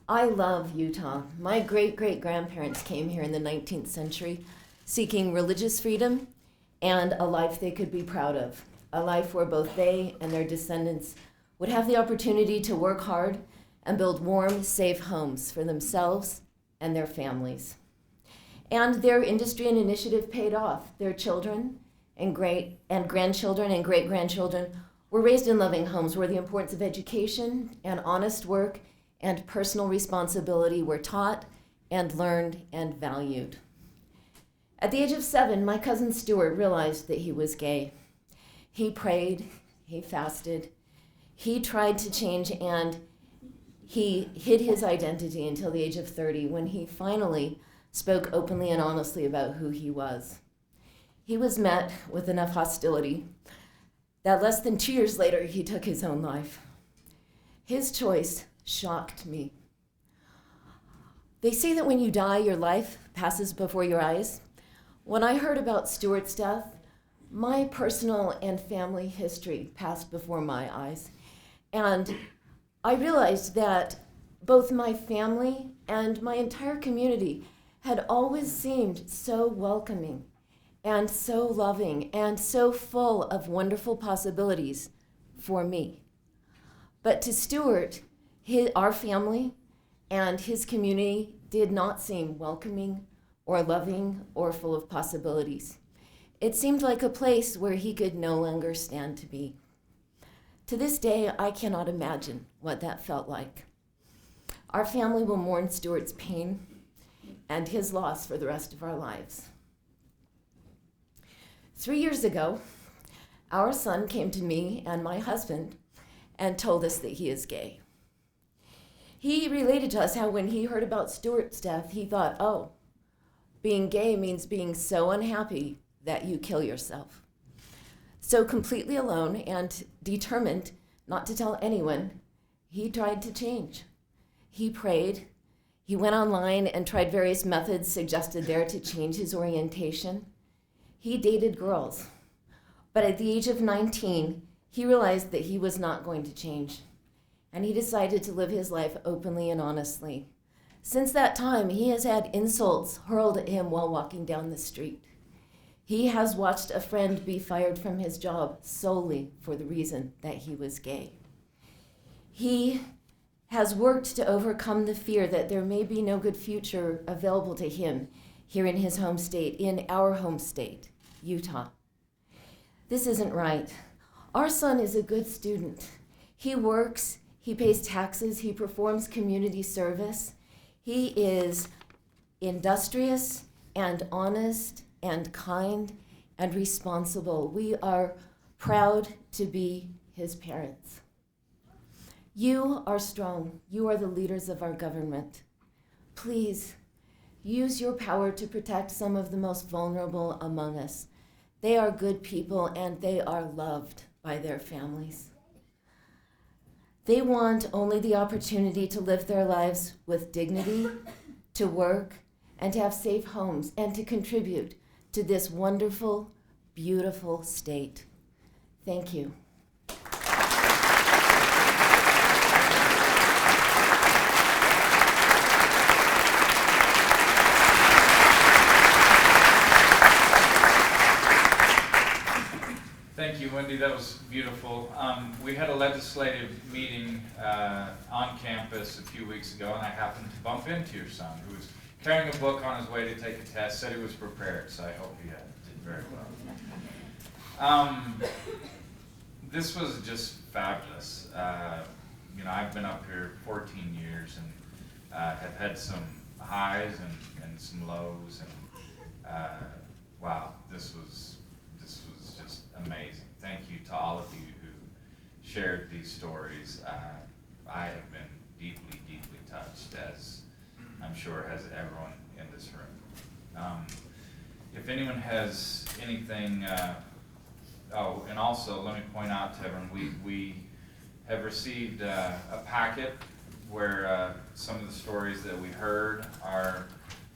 I love Utah. My great-great-grandparents came here in the 19th century seeking religious freedom and a life they could be proud of, a life where both they and their descendants would have the opportunity to work hard and build warm, safe homes for themselves and their families. And their industry and initiative paid off. Their children and grandchildren and great-grandchildren were raised in loving homes where the importance of education and honest work and personal responsibility were taught and learned and valued. At the age of 7, my cousin Stuart realized that he was gay. He prayed, he fasted, he tried to change, and he hid his identity until the age of 30 when he finally spoke openly and honestly about who he was. He was met with enough hostility that less than 2 years later, he took his own life. His choice shocked me. They say that when you die, your life passes before your eyes. When I heard about Stuart's death, my personal and family history passed before my eyes. And I realized that both my family and my entire community had always seemed so welcoming and so loving and so full of wonderful possibilities for me. But to Stuart, our family and his community did not seem welcoming or loving or full of possibilities. It seemed like a place where he could no longer stand to be. To this day, I cannot imagine what that felt like. Our family will mourn Stuart's pain and his loss for the rest of our lives. 3 years ago, our son came to me and my husband and told us that he is gay. He related to us how when he heard about Stuart's death, he thought, oh, being gay means being so unhappy that you kill yourself. So completely alone and determined not to tell anyone, he tried to change. He prayed. He went online and tried various methods suggested there to change his orientation. He dated girls. But at the age of 19, he realized that he was not going to change. And he decided to live his life openly and honestly. Since that time, he has had insults hurled at him while walking down the street. He has watched a friend be fired from his job solely for the reason that he was gay. He has worked to overcome the fear that there may be no good future available to him here in his home state, in our home state, Utah. This isn't right. Our son is a good student. He works, he pays taxes, he performs community service. He is industrious and honest and kind and responsible. We are proud to be his parents. You are strong. You are the leaders of our government. Please use your power to protect some of the most vulnerable among us. They are good people and they are loved by their families. They want only the opportunity to live their lives with dignity, to work, and to have safe homes, and to contribute to this wonderful, beautiful state. Thank you. Thank you, Wendy. That was beautiful. We had a legislative meeting on campus a few weeks ago, and I happened to bump into your son, who was carrying a book on his way to take a test, said he was prepared, so I hope he did very well. This was just fabulous. I've been up here 14 years and have had some highs and some lows, and wow, this was just amazing. Thank you to all of you who shared these stories. I have been deeply, deeply touched, as I'm sure has everyone in this room. If anyone has anything, and also let me point out to everyone, we have received a packet where some of the stories that we heard are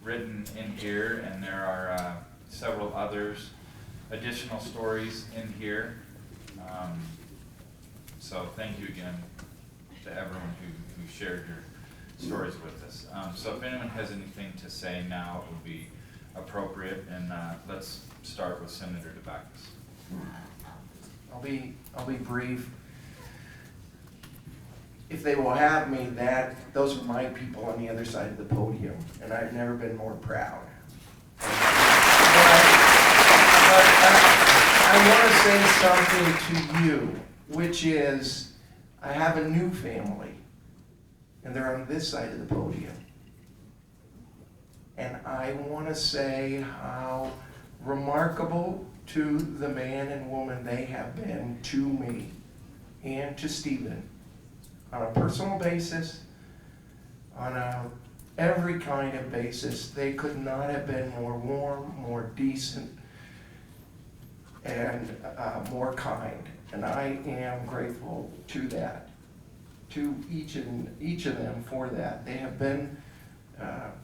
written in here, and there are several others, additional stories in here. So thank you again to everyone who shared your stories with us. So if anyone has anything to say now, it would be appropriate, and let's start with Senator DeBacchus. I'll be brief. If they will have me, those are my people on the other side of the podium, and I've never been more proud I want to say something to you, which is, I have a new family, and they're on this side of the podium. And I want to say how remarkable to the man and woman they have been to me and to Stephen on a personal basis, on a every kind of basis. They could not have been more warm, more decent, and more kind. And I am grateful to that, to each of them for that. They have been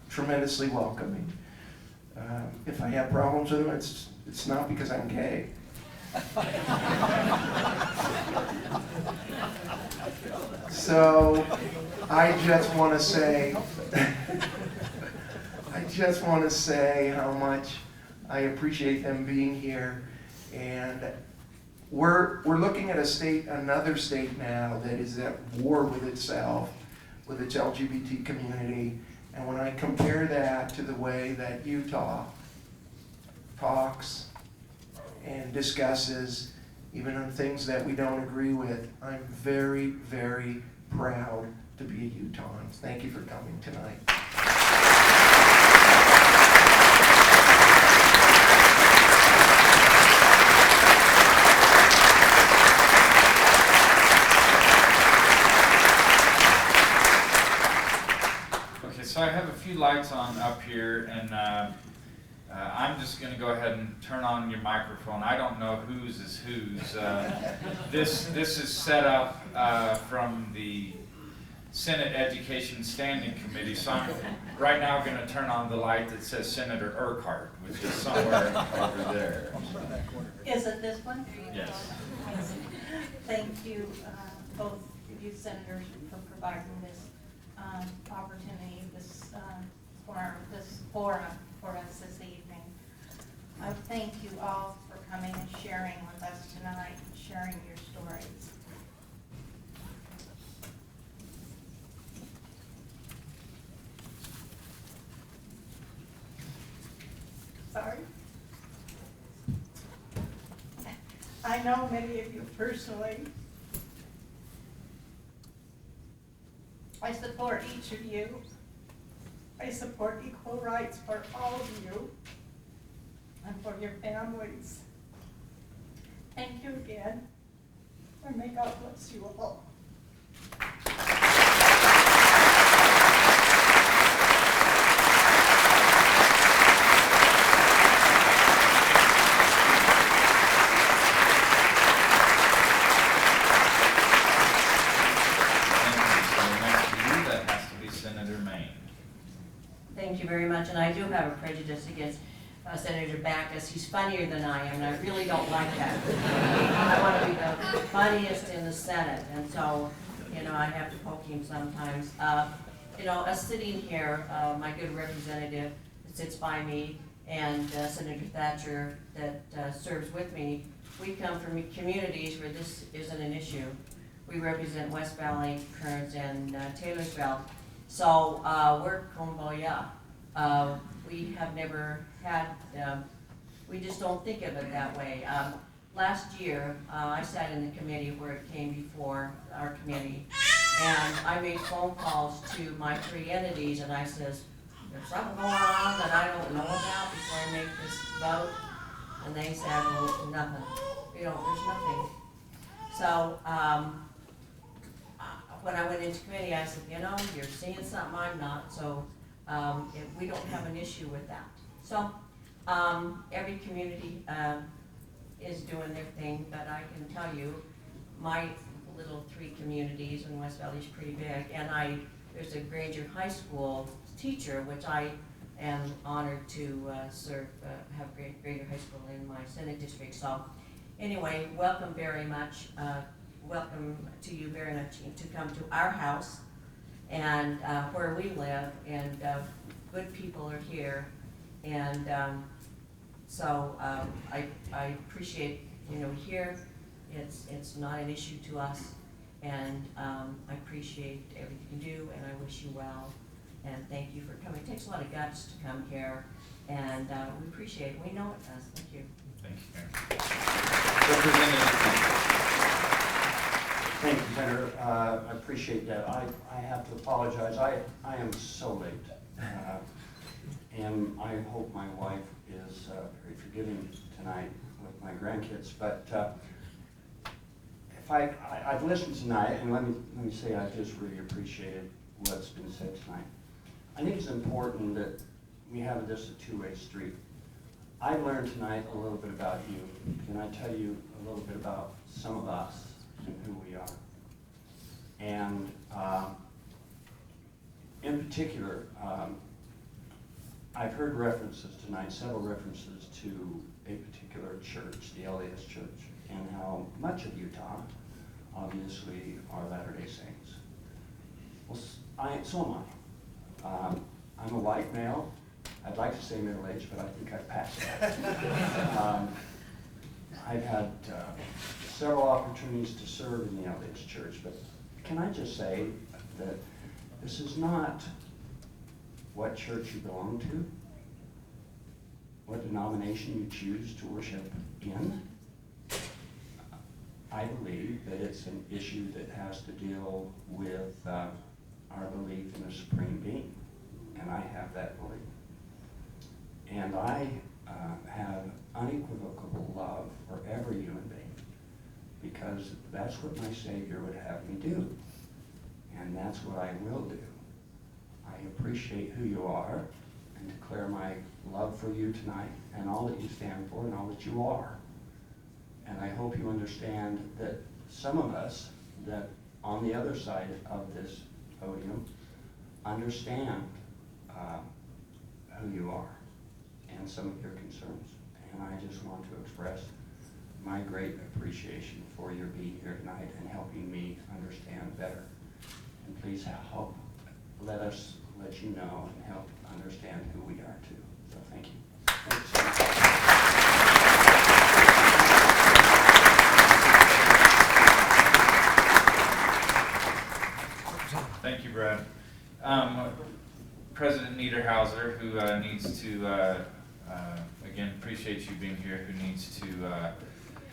tremendously welcoming. If I have problems with them, it's not because I'm gay. So I just want to say, how much I appreciate them being here. And we're looking at another state now that is at war with itself, with its LGBT community. And when I compare that to the way that Utah talks and discusses, even on things that we don't agree with, I'm very, very proud to be a Utahn. Thank you for coming tonight. Okay, so I have a few lights on up here, and I'm just going to go ahead and turn on your microphone. I don't know whose is whose. This is set up from the Senate Education Standing Committee, so I'm right now going to turn on the light that says Senator Urquhart, which is somewhere over there. Is it this one? Yes. Thank you, both of you senators, for providing this opportunity, this forum for us this evening. I thank you all for coming and sharing with us tonight, and sharing your stories. Sorry. I know many of you personally. I support each of you. I support equal rights for all of you and for your families. Thank you again, and may God bless you all. Thank you very much, and I do have a prejudice against Senator Backus. He's funnier than I am, and I really don't like that. I want to be the funniest in the Senate, and so, I have to poke him sometimes. Us sitting here, my good representative sits by me, and Senator Thatcher that serves with me, we come from communities where this isn't an issue. We represent West Valley, Kearns, and Taylorsville. So we're Kumboya. We have never had, we just don't think of it that way. Last year, I sat in the committee where it came before our committee, and I made phone calls to my 3 entities, and I says, there's something going on that I don't know about before I make this vote. And they said, well, nothing. There's nothing. So, when I went into committee, I said, you're seeing something I'm not, so we don't have an issue with that. So every community is doing their thing, but I can tell you, my little 3 communities in West Valley is pretty big, and there's a Granger High School teacher, which I am honored to serve, have Granger High School in my Senate district. So anyway, welcome very much. Welcome to you very much to come to our house and where we live, and good people are here, and so I appreciate here it's not an issue to us, and I appreciate everything you do, and I wish you well, and thank you for coming. It takes a lot of guts to come here, and we appreciate it. We know it does. Thank you. Thank you, Mayor. Representative. Thank you, Senator. I appreciate that. I have to apologize. I am so late. And I hope my wife is very forgiving tonight with my grandkids. But if I've listened tonight, and let me say I just really appreciated what's been said tonight. I think it's important that we have this a two-way street. I learned tonight a little bit about you. Can I tell you a little bit about some of us and who we are? And in particular, I've heard references tonight, several references to a particular church, the LDS Church, and how much of Utah, obviously, are Latter-day Saints. Well, so am I. I'm a white male. I'd like to say middle-aged, but I think I've passed that. I've had several opportunities to serve in the LDS Church, but can I just say that this is not what church you belong to, what denomination you choose to worship in. I believe that it's an issue that has to deal with our belief in a supreme being, and I have that belief. And I have unequivocal love for every human being, because that's what my Savior would have me do, and that's what I will do. I appreciate who you are and declare my love for you tonight and all that you stand for and all that you are. And I hope you understand that some of us that on the other side of this podium understand who you are and some of your concerns. And I just want to express my great appreciation for your being here tonight and helping me understand better. And please help, let you know and help understand who we are too. So thank you. Thanks so much. Thank you, Brad. President Niederhauser, who needs to, again, appreciate you being here, who needs to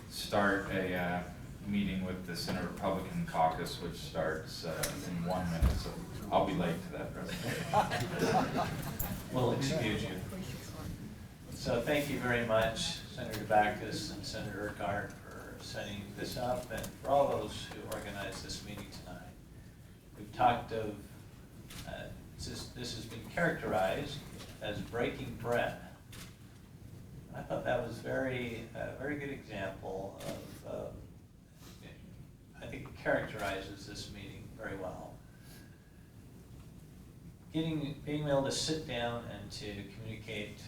start a meeting with the Senate Republican Caucus, which starts in 1 minute, so I'll be late to that, President. We'll excuse you. So thank you very much, Senator Backus and Senator Gart, for setting this up, and for all those who organized this meeting tonight. We've talked of, this has been characterized as breaking bread. I thought that was a very good example of, I think it characterizes this meeting very well. Being able to sit down and to communicate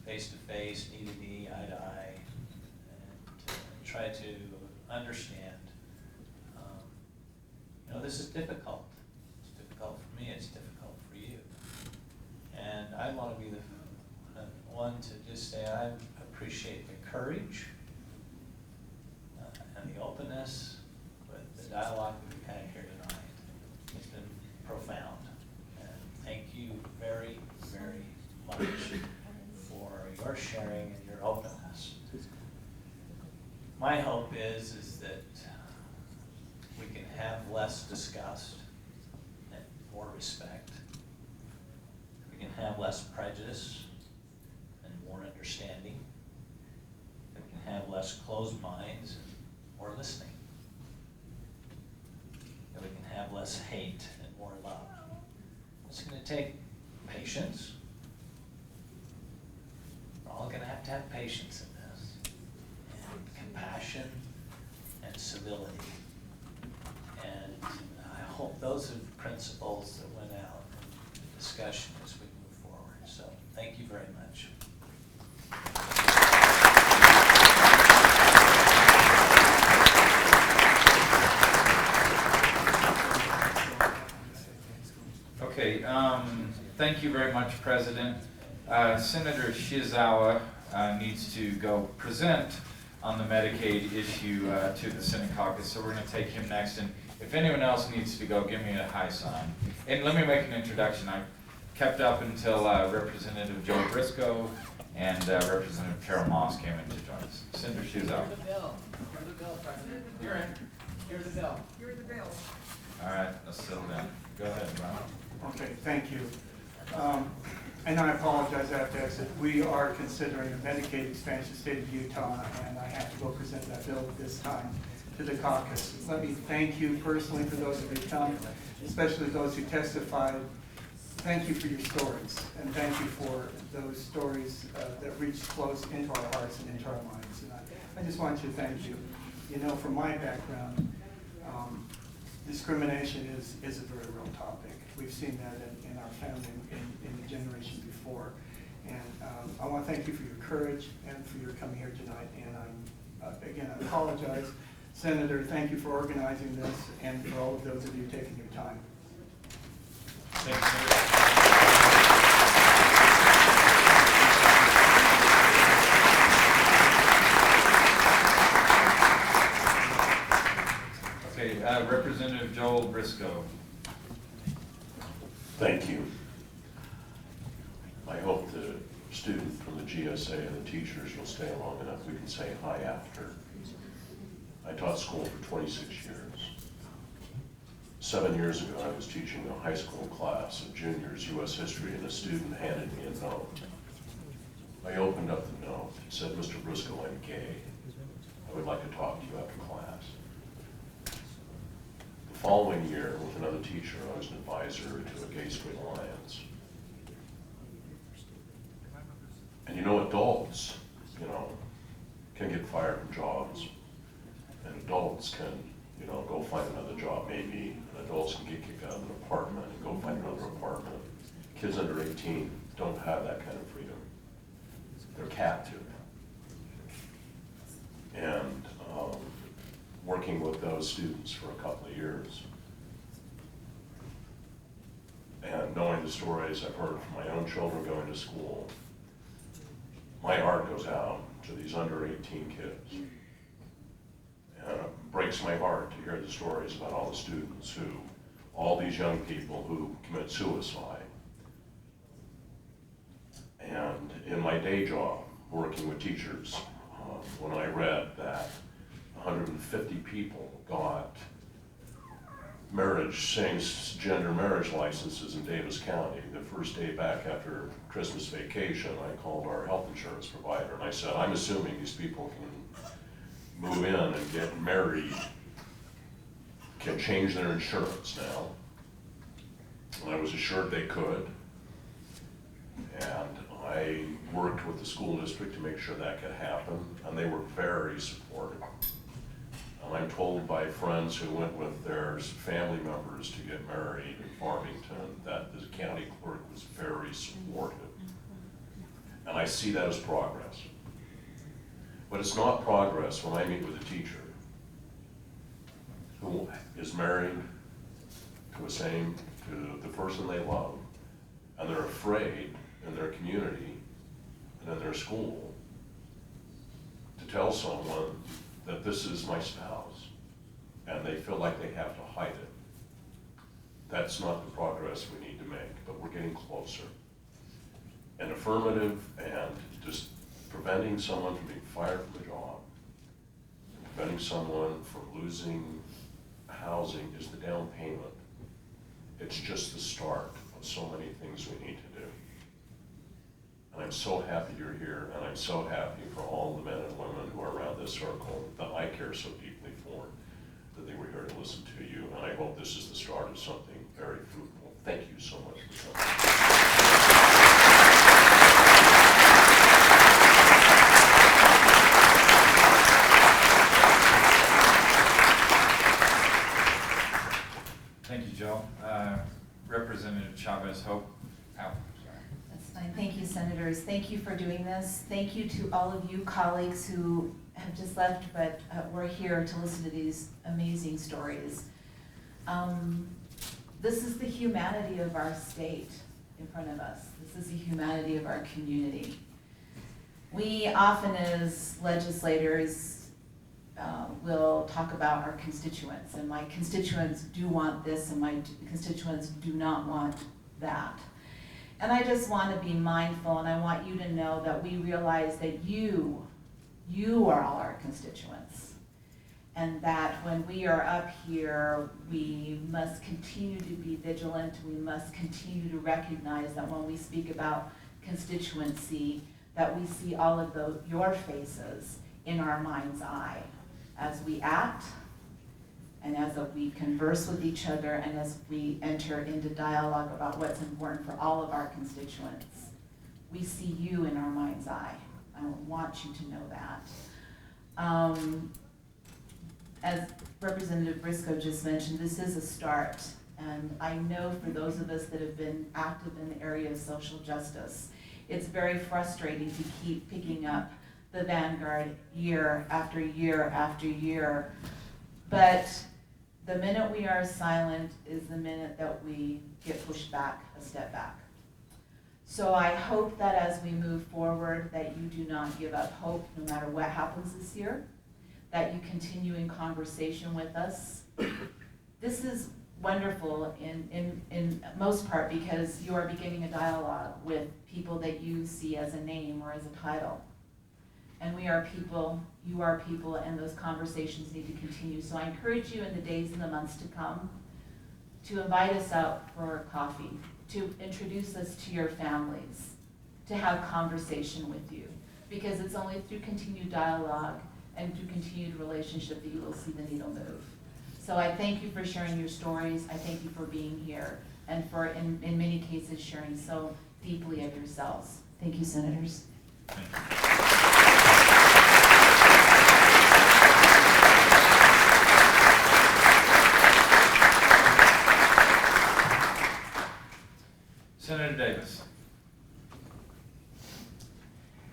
face to face, knee to knee, eye to eye, and try to understand. This is difficult. It's difficult for me, it's difficult for you. And I want to be the one to just say I appreciate the courage and the openness with the dialogue that we've had here tonight. It's been profound. And thank you very, very much for your sharing and your openness. My hope is that we can have less disgust and more respect. We can have less prejudice and more understanding. We can have less closed minds and more listening. And we can have less hate and more love. It's going to take patience. We're all going to have patience in this, and compassion and civility. And I hope those are the principles that went out in the discussion as we move forward. So thank you very much. Okay, thank you very much, President. Senator Shizawa needs to go present on the Medicaid issue to the Senate caucus, so we're going to take him next. And if anyone else needs to go, give me a high sign. And let me make an introduction. I kept up until Representative Joe Briscoe and Representative Carol Moss came in to join us. Send your shoes out. Here's the bill. Here's the bill, President. You're in. Here's the bill. Here's the bill. All right, let's settle down. Go ahead, Brian. Okay, thank you. And I apologize, I have to exit. We are considering a Medicaid expansion in the state of Utah, and I have to go present that bill at this time to the caucus. Let me thank you personally for those of you who come, especially those who testified. Thank you for your stories, and thank you for those stories that reach close into our hearts and into our minds. And I just want to thank you. You know, from my background, discrimination is a very real topic. We've seen that in our family in the generation before. And I want to thank you for your courage and for your coming here tonight. And again, I apologize. Senator, thank you for organizing this and for all of those of you taking your time. Thank you. Okay, Representative Joel Briscoe. Thank you. I hope the student from the GSA and the teachers will stay long enough we can say hi after. I taught school for 26 years. 7 years ago, I was teaching a high school class of juniors U.S. history, and a student handed me a note. I opened up the note. It said, "Mr. Briscoe, I'm gay. I would like to talk to you after class." The following year, with another teacher, I was an advisor to a Gay Straight Alliance. And you know, adults, can get fired from jobs. And adults can, go find another job maybe. And adults can get kicked out of an apartment and go find another apartment. Kids under 18 don't have that kind of freedom. They're captive. And working with those students for a couple of years, and knowing the stories I've heard from my own children going to school, my heart goes out to these under 18 kids. And it breaks my heart to hear the stories about all the students all these young people who commit suicide. And in my day job, working with teachers, when I read that 150 people got same-gender marriage licenses in Davis County. The first day back after Christmas vacation, I called our health insurance provider and I said, "I'm assuming these people can move in and get married, can change their insurance now." And I was assured they could. And I worked with the school district to make sure that could happen, and they were very supportive. And I'm told by friends who went with their family members to get married in Farmington that the county clerk was very supportive. And I see that as progress. But it's not progress when I meet with a teacher who is married to the person they love, and they're afraid in their community and in their school to tell someone that this is my spouse, and they feel like they have to hide it. That's not the progress we need to make, but we're getting closer. And affirmative and just preventing someone from being fired from a job, and preventing someone from losing housing is the down payment. It's just the start of so many things we need to do. And I'm so happy you're here, and I'm so happy for all the men and women who are around this circle that I care so deeply for, that they were here to listen to you, and I hope this is the start of something very fruitful. Thank you so much for coming. Thank you, Joe. Representative Chavez Hope. That's fine. Thank you, Senators. Thank you for doing this. Thank you to all of you colleagues who have just left, but we're here to listen to these amazing stories. This is the humanity of our state in front of us. This is the humanity of our community. We often, as legislators, will talk about our constituents, and my constituents do want this and my constituents do not want that. And I just want to be mindful, and I want you to know that we realize that you are all our constituents. And that when we are up here, we must continue to be vigilant. We must continue to recognize that when we speak about constituency, that we see all of your faces in our mind's eye as we act, and as we converse with each other, and as we enter into dialogue about what's important for all of our constituents. We see you in our mind's eye. I want you to know that. As Representative Briscoe just mentioned, this is a start. And I know for those of us that have been active in the area of social justice, it's very frustrating to keep picking up the vanguard year after year after year. But the minute we are silent is the minute that we get pushed back, a step back. So I hope that as we move forward, that you do not give up hope no matter what happens this year, that you continue in conversation with us. This is wonderful in most part because you are beginning a dialogue with people that you see as a name or as a title. And we are people, you are people, and those conversations need to continue. So I encourage you in the days and the months to come to invite us out for coffee, to introduce us to your families, to have conversation with you. Because it's only through continued dialogue and through continued relationship that you will see the needle move. So I thank you for sharing your stories. I thank you for being here and for, in many cases, sharing so deeply of yourselves. Thank you, Senators. Thank you. Senator Davis.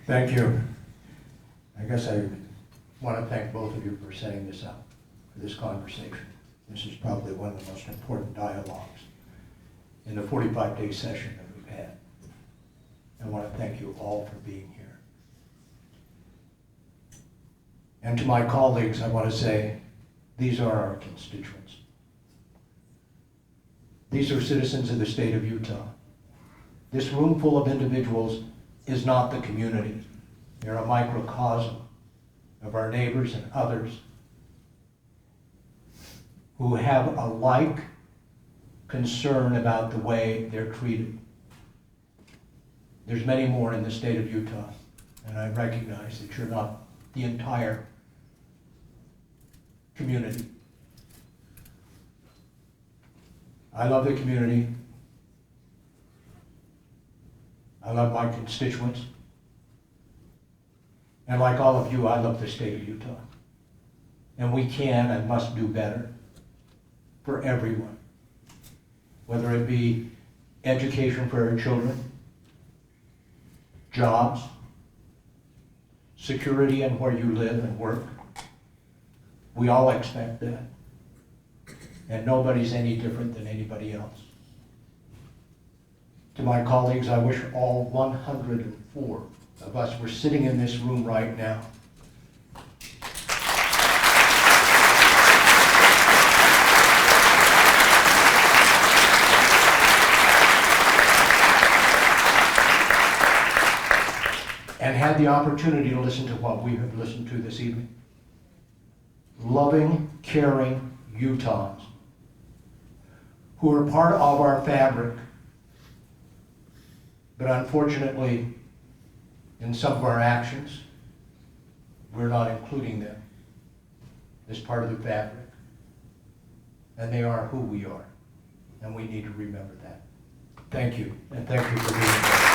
Thank you. I guess I want to thank both of you for setting this up, for this conversation. This is probably one of the most important dialogues in the 45-day session that we've had. I want to thank you all for being here. And to my colleagues, I want to say, these are our constituents. These are citizens of the state of Utah. This room full of individuals is not the community. They're a microcosm of our neighbors and others who have a like concern about the way they're treated. There's many more in the state of Utah, and I recognize that you're not the entire community. I love the community. I love my constituents. And like all of you, I love the state of Utah. And we can and must do better for everyone. Whether it be education for our children, jobs, security in where you live and work. We all expect that. And nobody's any different than anybody else. To my colleagues, I wish all 104 of us were sitting in this room right now. And had the opportunity to listen to what we have listened to this evening. Loving, caring Utahns who are part of our fabric. But unfortunately, in some of our actions, we're not including them as part of the fabric. And they are who we are. And we need to remember that. Thank you, and thank you for being here.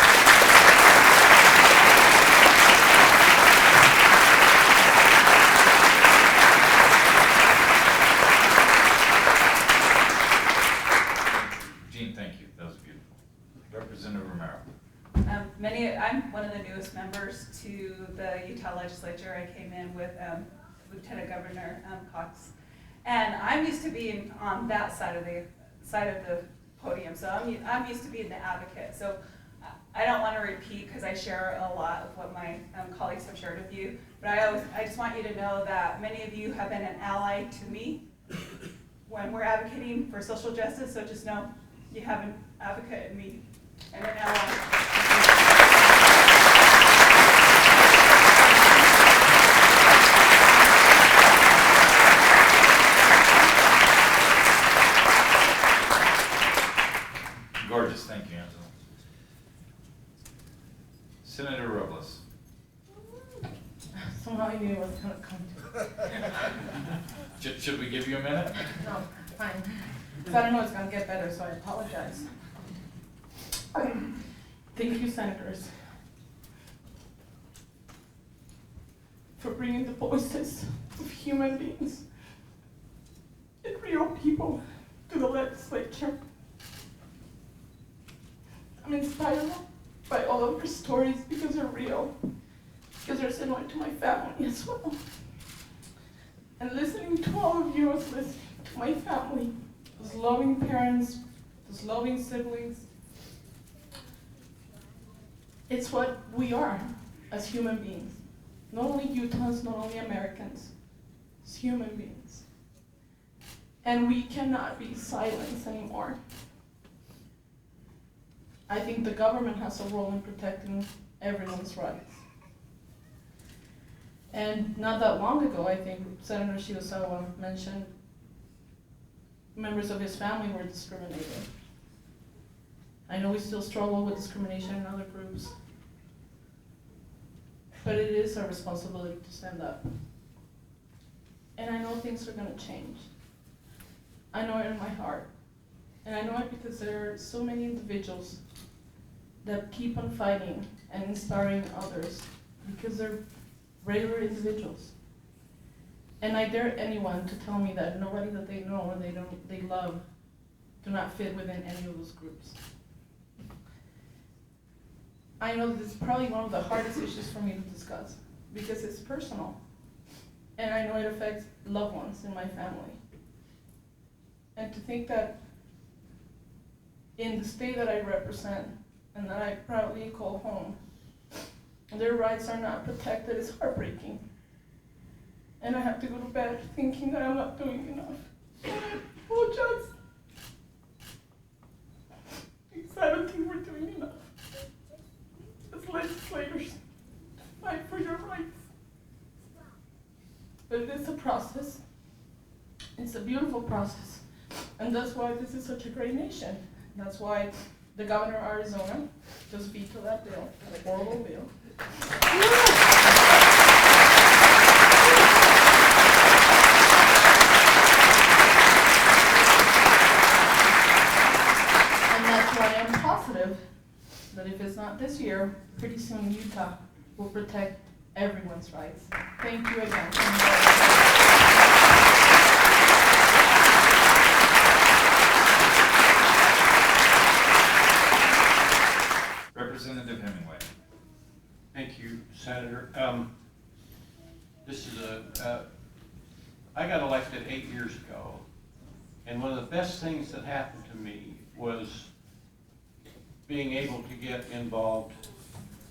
I'm one of the newest members to the Utah Legislature. I came in with Lieutenant Governor Cox, and I'm used to being on that side of the podium. So I'm used to being the advocate. So I don't want to repeat because I share a lot of what my colleagues have shared with you. But I just want you to know that many of you have been an ally to me when we're advocating for social justice. So just know you have an advocate in me. And we're now Gorgeous, thank you, Angela. Senator Robles. Somehow I knew it was going to come to. Should we give you a minute? No, fine. Because I don't know it's going to get better, so I apologize. Thank you, senators, for bringing the voices of human beings and real people to the legislature. I'm inspired by all of your stories because they're real, because they're similar to my family as well. And listening to all of you is listening to my family, those loving parents, those loving siblings. It's what we are as human beings. Not only Utahns, not only Americans, as human beings. And we cannot be silenced anymore. I think the government has a role in protecting everyone's rights. And not that long ago, I think Senator Shirosawa mentioned members of his family were discriminated. I know we still struggle with discrimination in other groups, but it is our responsibility to stand up. And I know things are going to change. I know it in my heart. And I know it because there are so many individuals that keep on fighting and inspiring others because they're regular individuals. And I dare anyone to tell me that nobody that they know or they love do not fit within any of those groups. I know this is probably one of the hardest issues for me to discuss because it's personal. And I know it affects loved ones in my family. And to think that in the state that I represent and that I proudly call home, their rights are not protected is heartbreaking. And I have to go to bed thinking that I'm not doing enough. And I apologize. Because I don't think we're doing enough as legislators to fight for your rights. But it is a process. It's a beautiful process. And that's why this is such a great nation. That's why the governor of Arizona just vetoed that bill, that horrible bill. And that's why I'm positive that if it's not this year, pretty soon Utah will protect everyone's rights. Thank you again. Representative Hemingway. Thank you, Senator. This is I got elected 8 years ago, and one of the best things that happened to me was being able to get involved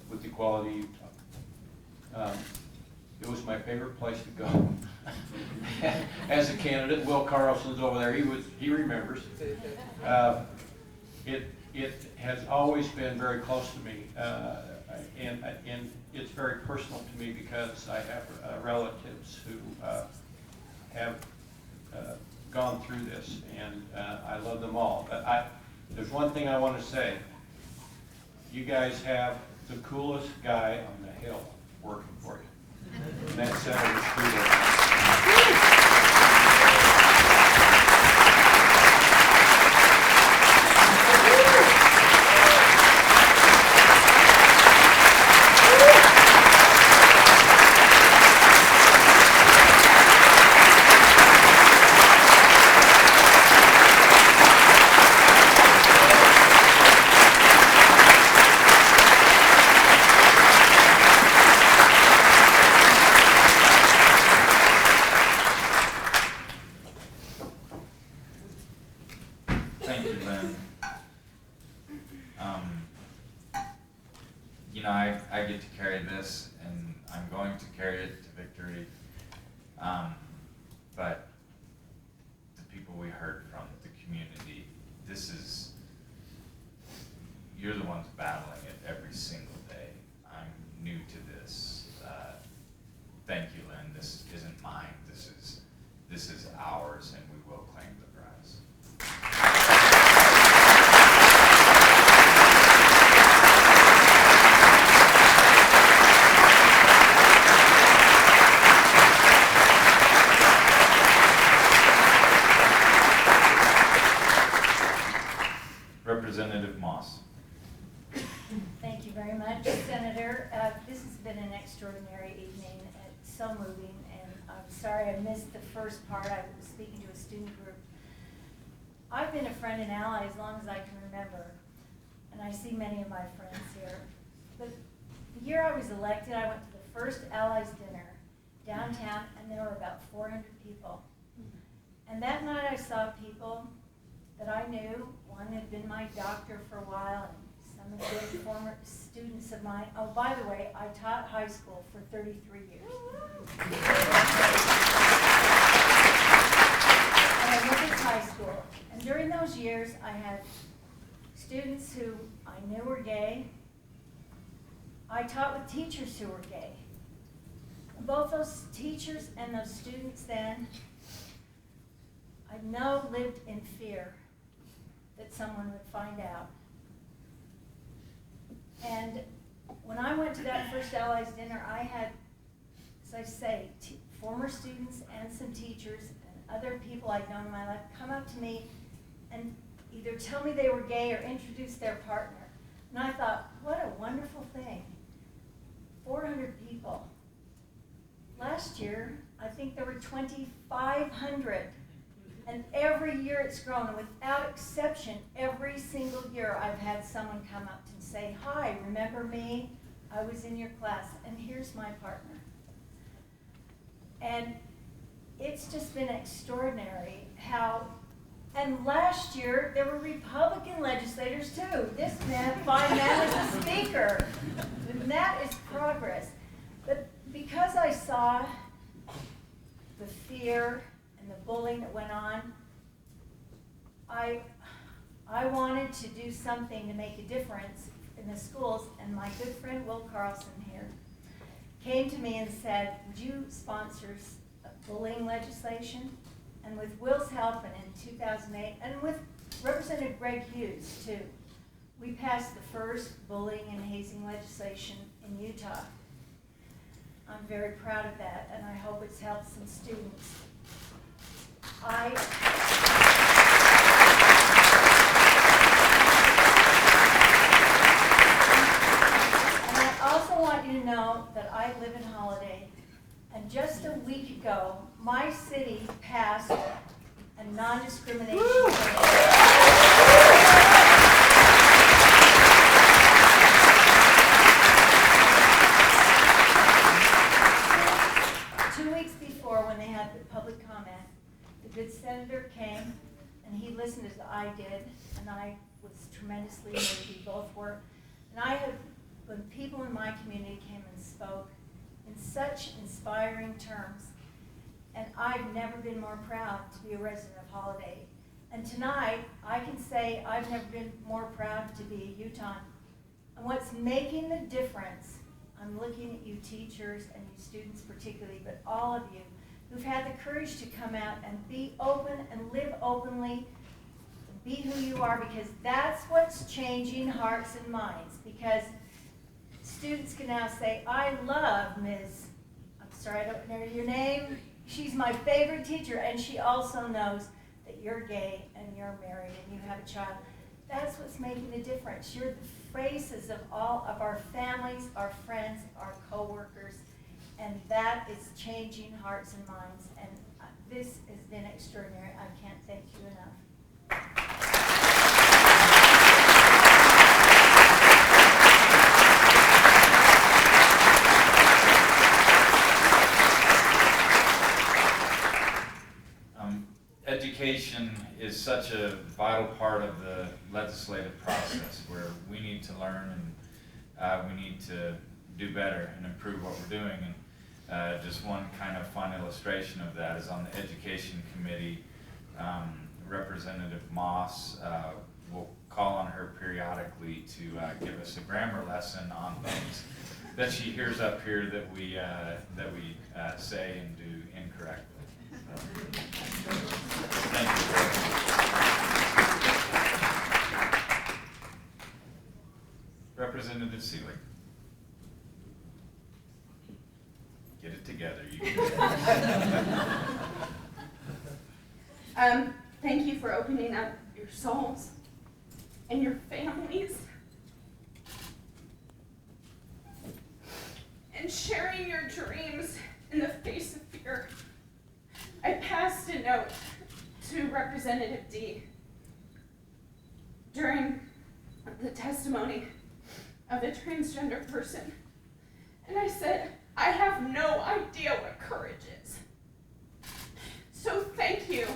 with Equality Utah. It was my favorite place to go. As a candidate, Will Carlson's over there. He remembers. It has always been very close to me, and it's very personal to me because I have relatives who have gone through this, and I love them all. But there's one thing I want to say. You guys have the coolest guy on the Hill working for you, and that's Senator Scudo. Thank you, Lynn. I get to carry this, and I'm going to carry it to victory. But the people we heard from, the community, you're the ones battling it every single day. I'm new to this. Thank you, Lynn. This isn't mine. This is ours, and we will claim the prize. Representative Moss. Thank you very much, Senator. This has been an extraordinary evening. It's so moving, and I'm sorry I missed the first part. I was speaking to a student group. I've been a friend and ally as long as I can remember, and I see many of my friends here. But the year I was elected, I went to the first Allies dinner downtown, and there were about 400 people. And that night I saw people that I knew. One had been my doctor for a while, and some had been former students of mine. Oh, by the way, I taught high school for 33 years. And I went to high school. And during those years, I had students who I knew were gay. I taught with teachers who were gay. Both those teachers and those students then, I know, lived in fear that someone would find out. And when I went to that first Allies dinner, I had, as I say, former students and some teachers and other people I'd known in my life come up to me and either tell me they were gay or introduce their partner. And I thought, what a wonderful thing. 400 people. Last year, I think there were 2,500. And every year it's grown, and without exception, every single year I've had someone come up and say, hi, remember me? I was in your class, and here's my partner. And it's just been extraordinary how, and last year there were Republican legislators too. This fine man was the speaker. And that is progress. But because I saw the fear and the bullying that went on, I wanted to do something to make a difference in the schools, and my good friend Will Carlson here came to me and said, would you sponsor bullying legislation? And with Will's help, and in 2008, and with Representative Greg Hughes too, we passed the first bullying and hazing legislation in Utah. I'm very proud of that, and I hope it's helped some students. And I also want you to know that I live in Holiday, and just a week ago, my city passed a non-discrimination bill. 2 weeks before, when they had the public comment, the good senator came, and he listened as I did, and I was tremendously moved. We both were. And when people in my community came and spoke in such inspiring terms, and I've never been more proud to be a resident of Holiday. And tonight, I can say I've never been more proud to be a Utahn. And what's making the difference, I'm looking at you teachers and you students particularly, but all of you who've had the courage to come out and be open and live openly, be who you are, because that's what's changing hearts and minds. Because students can now say, I love Ms. I'm sorry, I don't know your name. She's my favorite teacher, and she also knows that you're gay and you're married and you have a child. That's what's making the difference. You're the faces of all of our families, our friends, our co-workers, and that is changing hearts and minds. And this has been extraordinary. I can't thank you enough. Education is such a vital part of the legislative process, where we need to learn and we need to do better and improve what we're doing. And just one kind of fun illustration of that is on the Education Committee, Representative Moss we'll call on her periodically to give us a grammar lesson on things that she hears up here that we say and do incorrectly. Thank you. Representative Seelig. Get it together. You can. Thank you for opening up your souls and your families and sharing your dreams in the face of fear. I passed a note to Representative D during the testimony of a transgender person, and I said, I have no idea what courage is. So thank you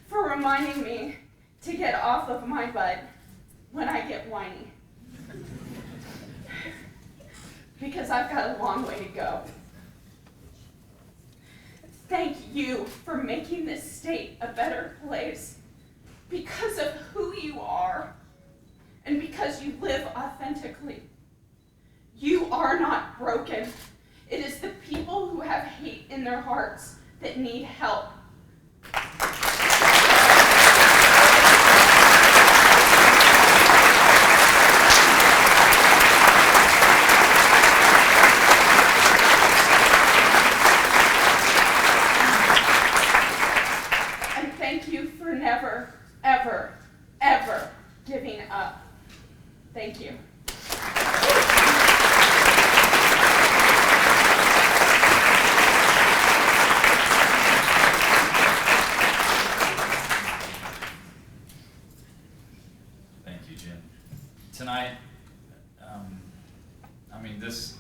for reminding me to get off of my butt when I get whiny. Because I've got a long way to go. Thank you for making this state a better place because of who you are and because you live authentically. You are not broken. It is the people who have hate in their hearts that need help. And thank you for never, ever, ever giving up. Thank you. Tonight, I mean, this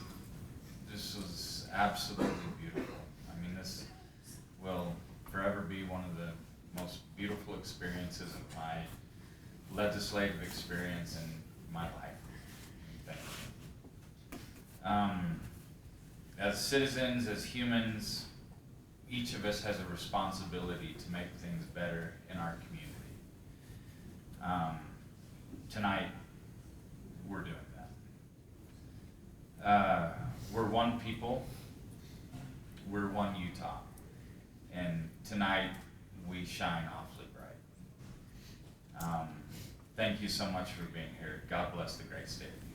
was absolutely beautiful. I mean, this will forever be one of the most beautiful experiences of my legislative experience in my life. Thank you. As citizens, as humans, each of us has a responsibility to make things better in our community. Tonight, we're doing that. We're one people, we're one Utah, and tonight we shine awfully bright. Thank you so much for being here. God bless the great state of Utah.